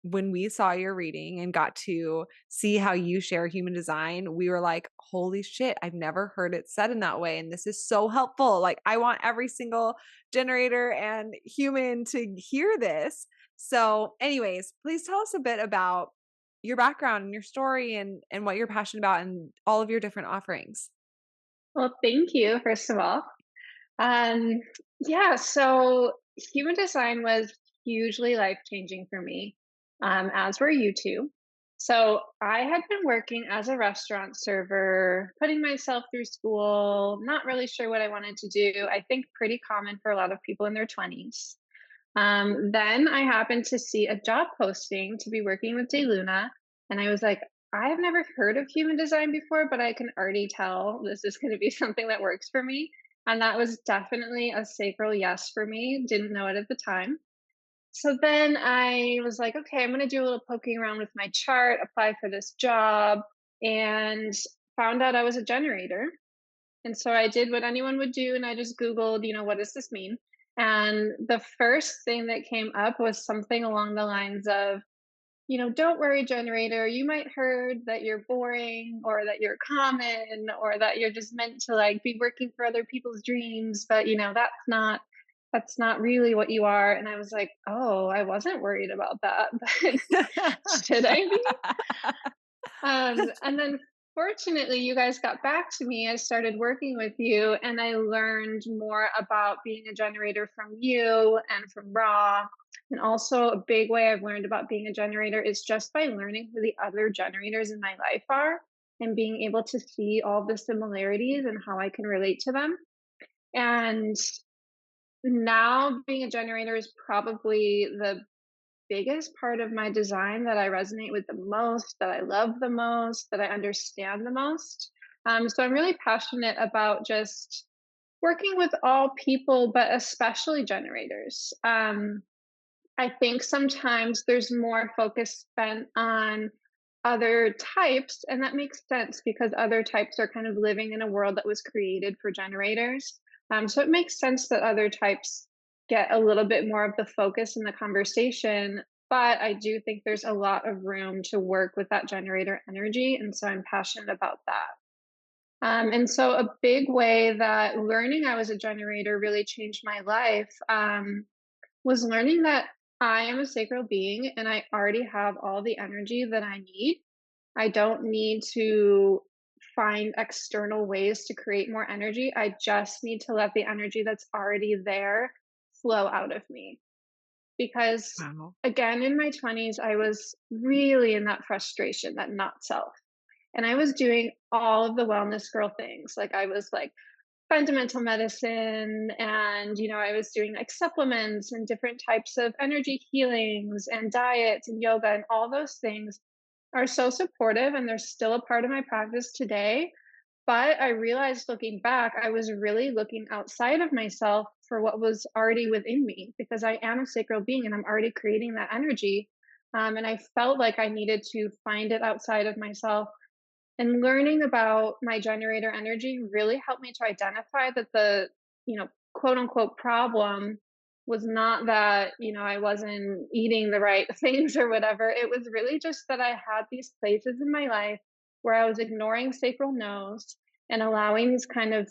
when we saw your reading and got to see how you share human design, we were like, holy shit, I've never heard it said in that way. And this is so helpful. Like, I want every single generator and human to hear this. So anyways, please tell us a bit about your background and your story and what you're passionate about and all of your different offerings. Well, thank you, first of all. Um, yeah, so human design was hugely life changing for me, as were you two. So I had been working as a restaurant server, putting myself through school, not really sure what I wanted to do. I think pretty common for a lot of people in their 20s. Then I happened to see a job posting to be working with Luna, and I was like, I've never heard of human design before, but I can already tell this is going to be something that works for me. And that was definitely a sacral yes for me. Didn't know it at the time. So then I was like, okay, I'm going to do a little poking around with my chart, apply for this job, and found out I was a generator. And so I did what anyone would do, and I just Googled, what does this mean? And the first thing that came up was something along the lines of, don't worry, generator, you might heard that you're boring or that you're common or that you're just meant to like be working for other people's dreams, but that's not really what you are. And I was like, oh, I wasn't worried about that, but should I be? And then fortunately, you guys got back to me. I started working with you and I learned more about being a generator from you and from Raw. And also, a big way I've learned about being a generator is just by learning who the other generators in my life are and being able to see all the similarities and how I can relate to them. And now being a generator is probably the biggest part of my design that I resonate with the most, that I love the most, that I understand the most. So I'm really passionate about just working with all people, but especially generators. I think sometimes there's more focus spent on other types, and that makes sense because other types are kind of living in a world that was created for generators. So it makes sense that other types get a little bit more of the focus in the conversation. But I do think there's a lot of room to work with that generator energy. And so I'm passionate about that. And so a big way that learning I was a generator really changed my life was learning that I am a sacral being and I already have all the energy that I need. I don't need to find external ways to create more energy. I just need to let the energy that's already there flow out of me. Because Wow. again, in my 20s, I was really in that frustration, that not self. And I was doing all of the wellness girl things. Like I was like fundamental medicine and I was doing like supplements and different types of energy healings and diets and yoga, and all those things are so supportive and they're still a part of my practice today. But I realized looking back, I was really looking outside of myself for what was already within me because I am a sacral being and I'm already creating that energy. And I felt like I needed to find it outside of myself. And learning about my generator energy really helped me to identify that the, quote unquote problem was not that, I wasn't eating the right things or whatever. It was really just that I had these places in my life where I was ignoring sacral no's and allowing these kind of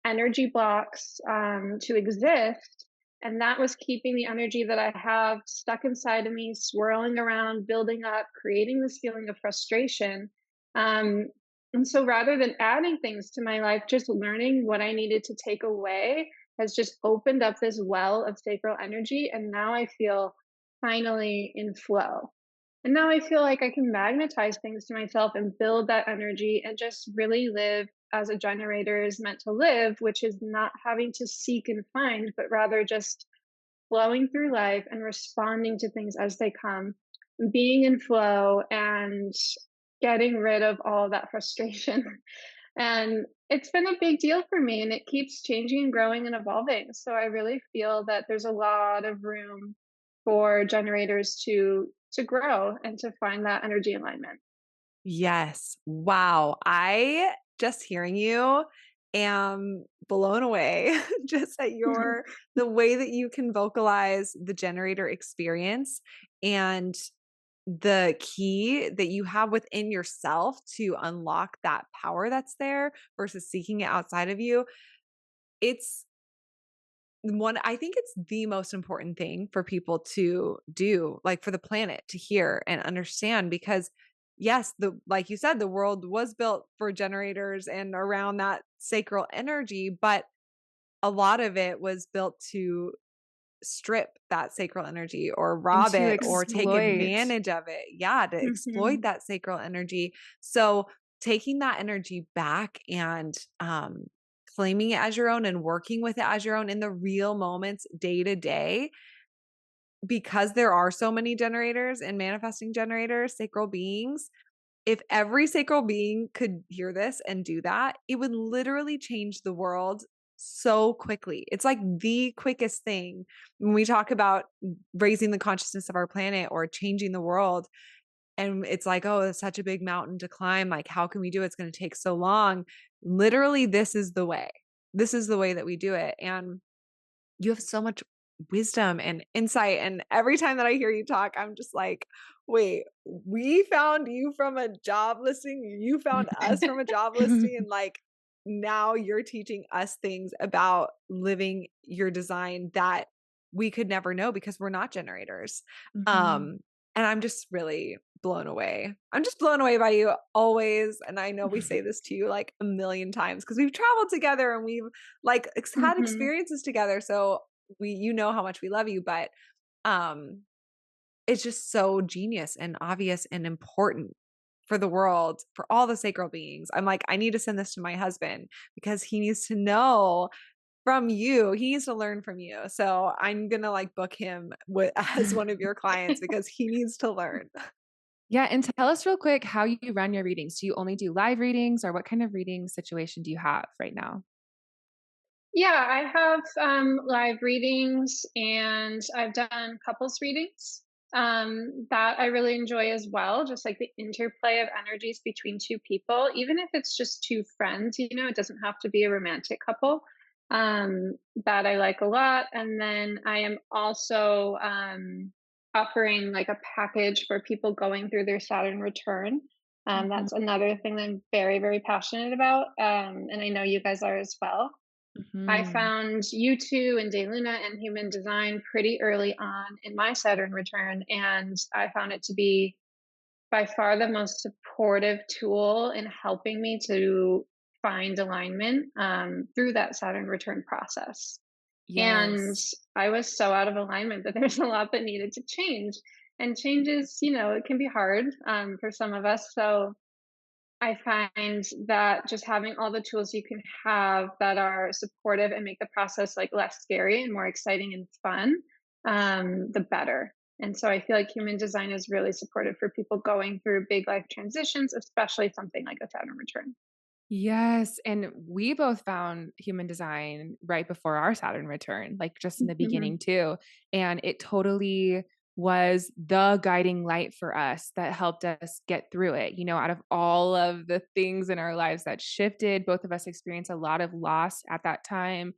energy blocks to exist. And that was keeping the energy that I have stuck inside of me, swirling around, building up, creating this feeling of frustration. Um, and so rather than adding things to my life, just learning what I needed to take away has just opened up this well of sacral energy. And now I feel finally in flow. And now I feel like I can magnetize things to myself and build that energy and just really live as a generator is meant to live, which is not having to seek and find, but rather just flowing through life and responding to things as they come, being in flow and getting rid of all that frustration. And it's been a big deal for me and it keeps changing and growing and evolving. So I really feel that there's a lot of room for generators to grow and to find that energy alignment. Yes. Wow. I just hearing you am blown away just at the way that you can vocalize the generator experience and the key that you have within yourself to unlock that power that's there versus seeking it outside of you. It's I think it's the most important thing for people to do, like for the planet to hear and understand, because yes, like you said, the world was built for generators and around that sacral energy, but a lot of it was built to strip that sacral energy or And rob to it or take exploit. advantage of it. Yeah, to exploit Mhm. that sacral energy. So taking that energy back and claiming it as your own and working with it as your own in the real moments day to day, because there are so many generators and manifesting generators, sacral beings. If every sacral being could hear this and do that, it would literally change the world so quickly. It's like the quickest thing when we talk about raising the consciousness of our planet or changing the world. And it's like, oh, it's such a big mountain to climb. Like, how can we do it? It's going to take so long. Literally, this is the way. This is the way that we do it. And you have so much wisdom and insight. And every time that I hear you talk, I'm just like, wait, we found you from a job listing. You found us from a job listing. And like, now you're teaching us things about living your design that we could never know because we're not generators. Mhm. Um, and I'm just really blown away. I'm just blown away by you always. And I know we say this to you like a million times because we've traveled together and we've like had Mhm. experiences together. So you know how much we love you, but um it's just so genius and obvious and important for the world, for all the sacral beings. I'm like, I need to send this to my husband because he needs to know from you. He needs to learn from you. So I'm gonna like book him as one of your clients because he needs to learn. Yeah, and tell us real quick how you run your readings. Do you only do live readings, or what kind of reading situation do you have right now? Yeah, I have live readings and I've done couples readings that I really enjoy as well. Just like the interplay of energies between two people, even if it's just two friends, it doesn't have to be a romantic couple. That I like a lot. And then I am also offering like a package for people going through their Saturn return. Mhm, That's another thing that I'm very, very passionate about. And I know you guys are as well. I mhm. found you two and Day Luna and human design pretty early on in my Saturn return, and I found it to be by far the most supportive tool in helping me to find alignment through that Saturn return process. And Yes. I was so out of alignment that there's a lot that needed to change. And changes, it can be hard for some of us. So I find that just having all the tools you can have that are supportive and make the process like less scary and more exciting and fun, the better. And so I feel like human design is really supportive for people going through big life transitions, especially something like a Saturn return. Yes, and we both found human design right before our Saturn return, like, just in the Mhm. beginning too, and it totally was the guiding light for us that helped us get through it, out of all of the things in our lives that shifted, both of us experienced a lot of loss at that time,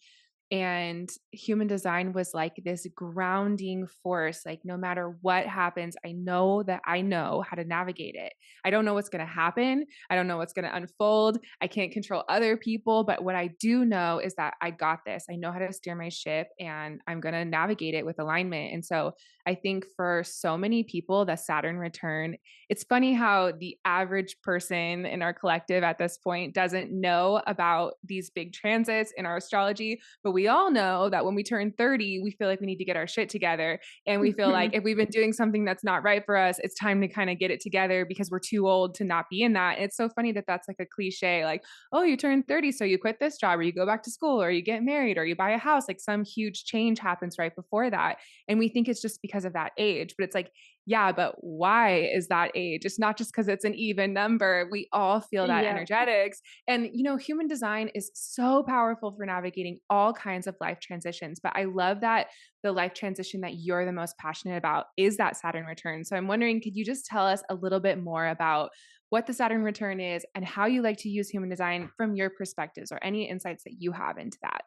and human design was like this grounding force. Like, no matter what happens, I know that I know how to navigate it. I don't know what's going to happen. I don't know what's going to unfold. I can't control other people. But what I do know is that I got this. I know how to steer my ship and I'm going to navigate it with alignment. And so I think for so many people, the Saturn return, it's funny how the average person in our collective at this point doesn't know about these big transits in our astrology, but we all know that when we turn 30, we feel like we need to get our shit together. And we feel like Mhm. if we've been doing something that's not right for us, it's time to kind of get it together because we're too old to not be in that. And it's so funny that that's like a cliche, like, oh, you turn 30, so you quit this job or you go back to school or you get married or you buy a house. Like some huge change happens right before that. And we think it's just because of that age, but it's like, yeah, but why is that age? It's not just because it's an even number. We all feel that Yeah. energetics. And, human design is so powerful for navigating all kinds of life transitions. But I love that the life transition that you're the most passionate about is that Saturn return. So I'm wondering, could you just tell us a little bit more about what the Saturn return is and how you like to use human design from your perspectives or any insights that you have into that?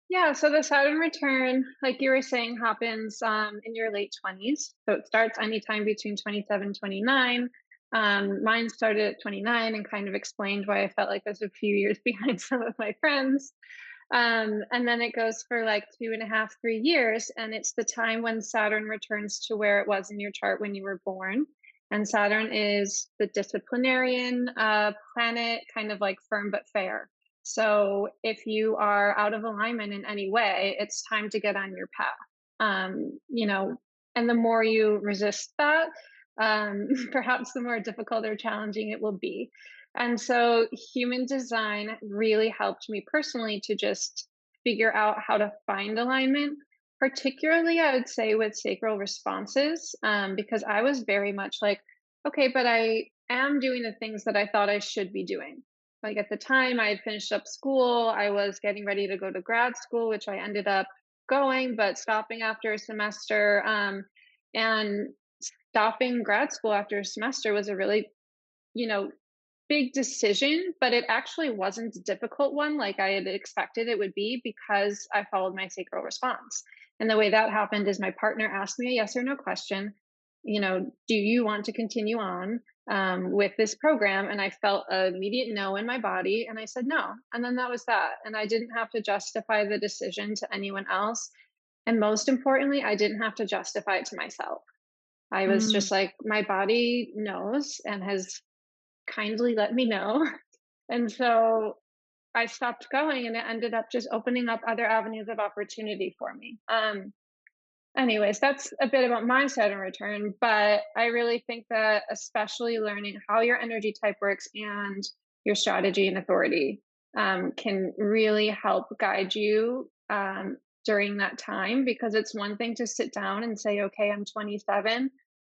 Yeah, so the Saturn return, like you were saying, happens in your late 20s. So it starts anytime between 27 and 29. Mine started at 29 and kind of explained why I felt like I was a few years behind some of my friends. And then it goes for like 2.5, 3 years. And it's the time when Saturn returns to where it was in your chart when you were born. And Saturn is the disciplinarian planet, kind of like firm but fair. So if you are out of alignment in any way, it's time to get on your path. And the more you resist that, perhaps the more difficult or challenging it will be. And so human design really helped me personally to just figure out how to find alignment, particularly I would say with sacral responses, because I was very much like, okay, but I am doing the things that I thought I should be doing. Like at the time, I had finished up school, I was getting ready to go to grad school, which I ended up going, but stopping after a semester. And stopping grad school after a semester was a really, you know, big decision, but it actually wasn't a difficult one like I had expected it would be because I followed my sacral response. And the way that happened is my partner asked me a yes or no question. Do you want to continue on with this program? And I felt an immediate no in my body. And I said no. And then that was that. And I didn't have to justify the decision to anyone else. And most importantly, I didn't have to justify it to myself. I was Mm. just like, my body knows and has kindly let me know. And so I stopped going and it ended up just opening up other avenues of opportunity for me. Anyways, that's a bit about my Saturn return, but I really think that especially learning how your energy type works and your strategy and authority can really help guide you during that time, because it's one thing to sit down and say, okay, I'm 27.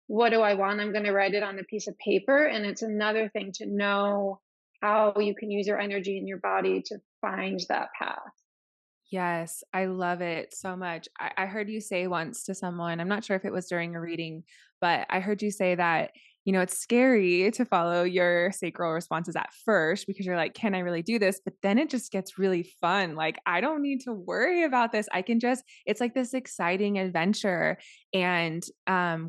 What do I want? I'm going to write it on a piece of paper. And it's another thing to know how you can use your energy in your body to find that path. Yes, I love it so much. I heard you say once to someone, I'm not sure if it was during a reading, but I heard you say that, it's scary to follow your sacral responses at first because you're like, can I really do this? But then it just gets really fun. Like, I don't need to worry about this. It's like this exciting adventure. And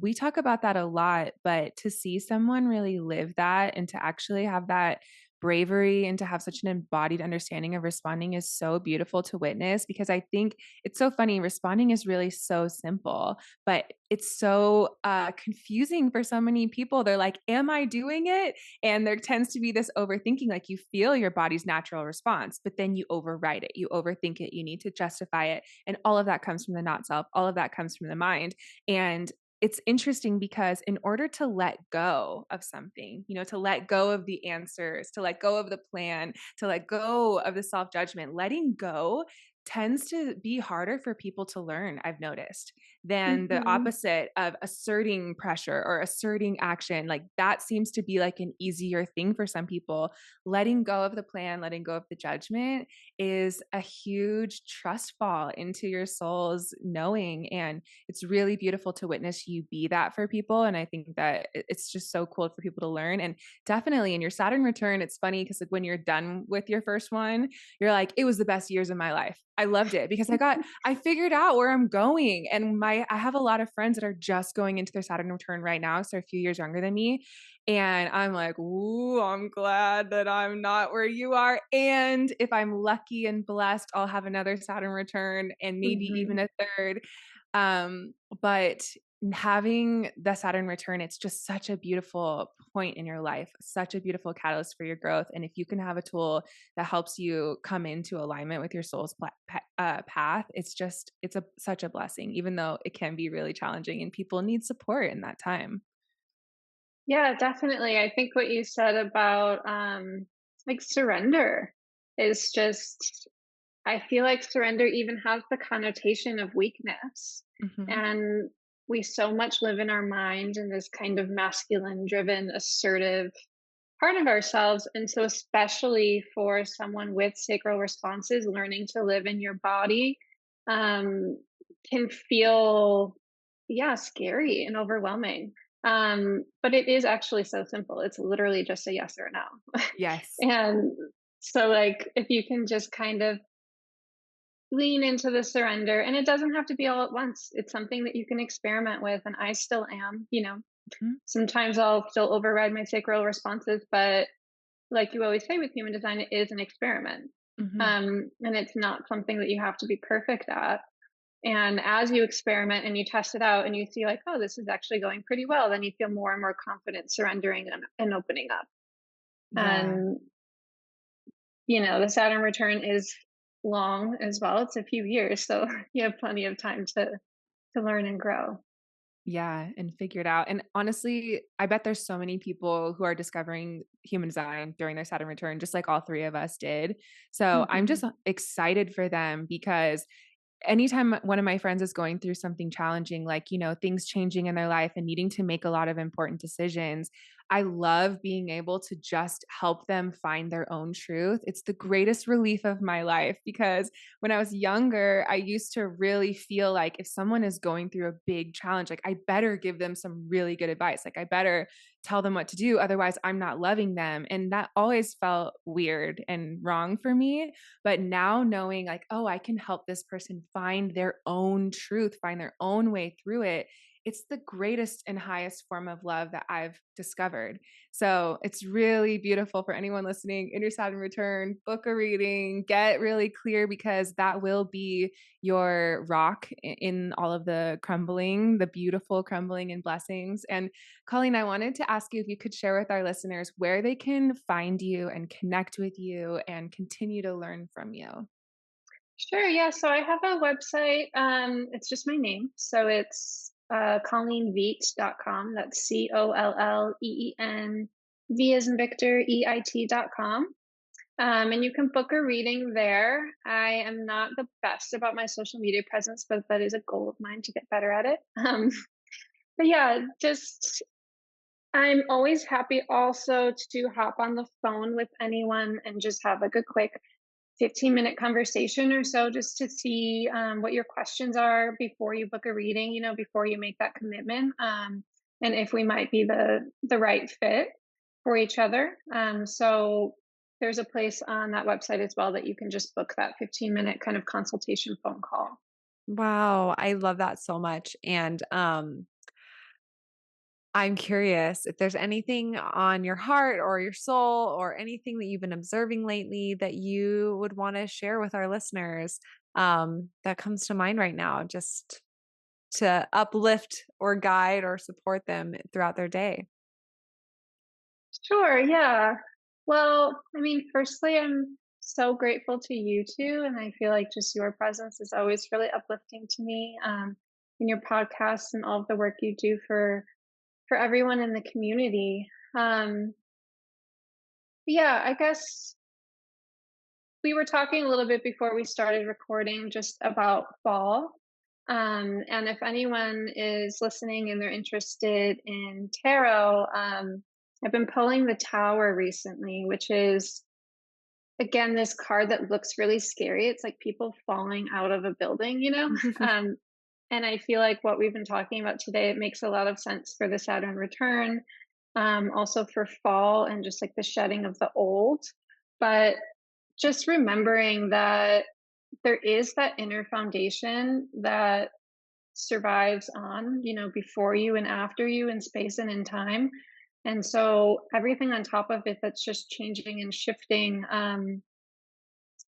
we talk about that a lot, but to see someone really live that and to actually have that bravery and to have such an embodied understanding of responding is so beautiful to witness, because I think it's so funny. Responding is really so simple, but it's so confusing for so many people. They're like, am I doing it? And there tends to be this overthinking, like you feel your body's natural response, but then you override it, you overthink it, you need to justify it. And all of that comes from the not self, all of that comes from the mind. And it's interesting because in order to let go of something, to let go of the answers, to let go of the plan, to let go of the self-judgment, letting go tends to be harder for people to learn, I've noticed, than the Mhm. opposite of asserting pressure or asserting action. Like that seems to be like an easier thing for some people. Letting go of the plan, letting go of the judgment is a huge trust fall into your soul's knowing. And it's really beautiful to witness you be that for people. And I think that it's just so cool for people to learn. And definitely in your Saturn return, it's funny because like when you're done with your first one, you're like, it was the best years of my life. I loved it because I figured out where I'm going. And I have a lot of friends that are just going into their Saturn return right now. So they're a few years younger than me. And I'm like, ooh, I'm glad that I'm not where you are. And if I'm lucky and blessed, I'll have another Saturn return and maybe even Mhm. a third. But having the Saturn return, it's just such a beautiful point in your life, such a beautiful catalyst for your growth. And if you can have a tool that helps you come into alignment with your soul's path, such a blessing, even though it can be really challenging and people need support in that time. Yeah, definitely. I think what you said about like surrender is just, I feel like surrender even has the connotation of weakness. Hmm. And we so much live in our mind in this kind of masculine driven, assertive part of ourselves. And so, especially for someone with sacral responses, learning to live in your body um, can feel, yeah, scary and overwhelming. But it is actually so simple. It's literally just a yes or a no. Yes. And so, like, if you can just kind of lean into the surrender, and it doesn't have to be all at once, it's something that you can experiment with. And I still am. Mhm. Sometimes I'll still override my sacral responses, but like you always say with human design, it is an experiment. And it's not something that you have to be perfect at. And as you experiment and you test it out and you see like, oh, this is actually going pretty well, then you feel more and more confident surrendering and opening up. Yeah. And, the Saturn return is long as well. It's a few years. So you have plenty of time to learn and grow. Yeah, and figure it out. And honestly, I bet there's so many people who are discovering human design during their Saturn return, just like all three of us did. So I'm Mhm. just excited for them because anytime one of my friends is going through something challenging, like, things changing in their life and needing to make a lot of important decisions, I love being able to just help them find their own truth. It's the greatest relief of my life because when I was younger, I used to really feel like if someone is going through a big challenge, like I better give them some really good advice. Like I better tell them what to do. Otherwise, I'm not loving them. And that always felt weird and wrong for me. But now knowing like, oh, I can help this person find their own truth, find their own way through it. It's the greatest and highest form of love that I've discovered. So it's really beautiful for anyone listening in your Saturn return, book a reading, get really clear because that will be your rock in all of the crumbling, the beautiful crumbling and blessings. And Colleen, I wanted to ask you if you could share with our listeners where they can find you and connect with you and continue to learn from you. Sure. Yeah. So I have a website. It's just my name. So it's ColleenVeit.com. That's COLLEEN, V as in Victor, EIT.com. And you can book a reading there. I am not the best about my social media presence, but that is a goal of mine to get better at it. But yeah, just I'm always happy also to hop on the phone with anyone and just have like a quick 15-minute conversation or so just to see what your questions are before you book a reading, before you make that commitment, and if we might be the right fit for each other. So there's a place on that website as well that you can just book that 15-minute kind of consultation phone call. Wow, I love that so much. And I'm curious if there's anything on your heart or your soul or anything that you've been observing lately that you would want to share with our listeners, that comes to mind right now, just to uplift or guide or support them throughout their day. Sure, yeah. Well, I mean, firstly, I'm so grateful to you two, and I feel like just your presence is always really uplifting to me, in your podcast and all of the work you do for everyone in the community. Um, yeah, I guess we were talking a little bit before we started recording just about fall. And if anyone is listening and they're interested in tarot, I've been pulling the Tower recently, which is again this card that looks really scary. It's like people falling out of a building. Um, and I feel like what we've been talking about today, it makes a lot of sense for the Saturn return, also for fall and just like the shedding of the old. But just remembering that there is that inner foundation that survives on, before you and after you in space and in time. And so everything on top of it that's just changing and shifting,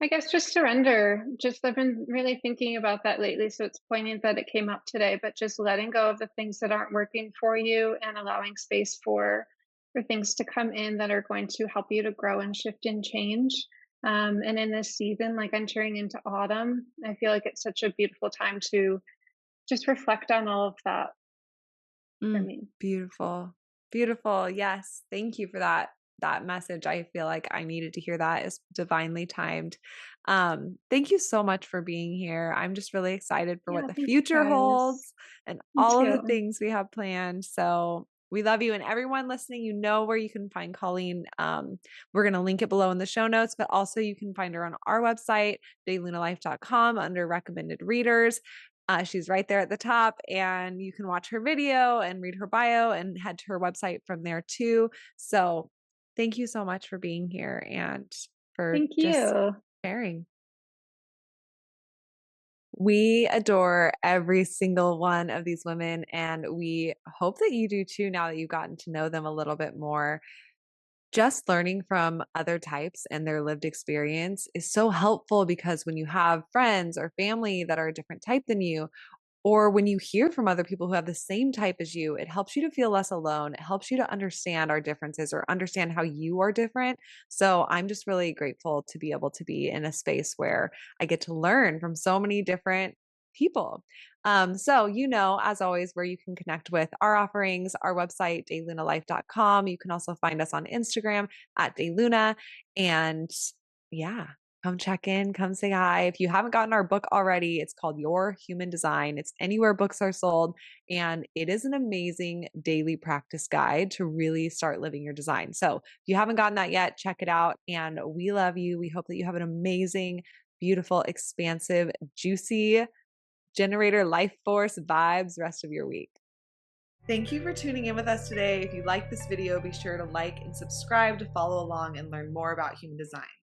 I guess just surrender. Just I've been really thinking about that lately. So it's poignant that it came up today, but just letting go of the things that aren't working for you and allowing space for things to come in that are going to help you to grow and shift and change. And in this season, like entering into autumn, I feel like it's such a beautiful time to just reflect on all of that for me. Beautiful. Beautiful. Yes. Thank you for that message. I feel like I needed to hear that. Is divinely timed. Thank you so much for being here. I'm just really excited for what Yeah, the thank you future guys. holds and Me all of the too. things we have planned. So we love you, and everyone listening, you know where you can find Colleen. We're going to link it below in the show notes, but also you can find her on our website, daylunalife.com, under recommended readers. She's right there at the top, and you can watch her video and read her bio and head to her website from there too. So thank you so much for being here and for Thank just you. sharing. We adore every single one of these women, and we hope that you do too now that you've gotten to know them a little bit more. just learning from other types and their lived experience is so helpful because when you have friends or family that are a different type than you, or when you hear from other people who have the same type as you, it helps you to feel less alone. It helps you to understand our differences or understand how you are different. So I'm just really grateful to be able to be in a space where I get to learn from so many different people. As always, where you can connect with our offerings, our website, daylunalife.com. You can also find us on Instagram at dayluna. And yeah, come check in, come say hi. If you haven't gotten our book already, it's called Your Human Design. It's anywhere books are sold, and it is an amazing daily practice guide to really start living your design. So if you haven't gotten that yet, check it out. And we love you. We hope that you have an amazing, beautiful, expansive, juicy generator life force vibes rest of your week. Thank you for tuning in with us today. If you like this video, be sure to like and subscribe to follow along and learn more about human design.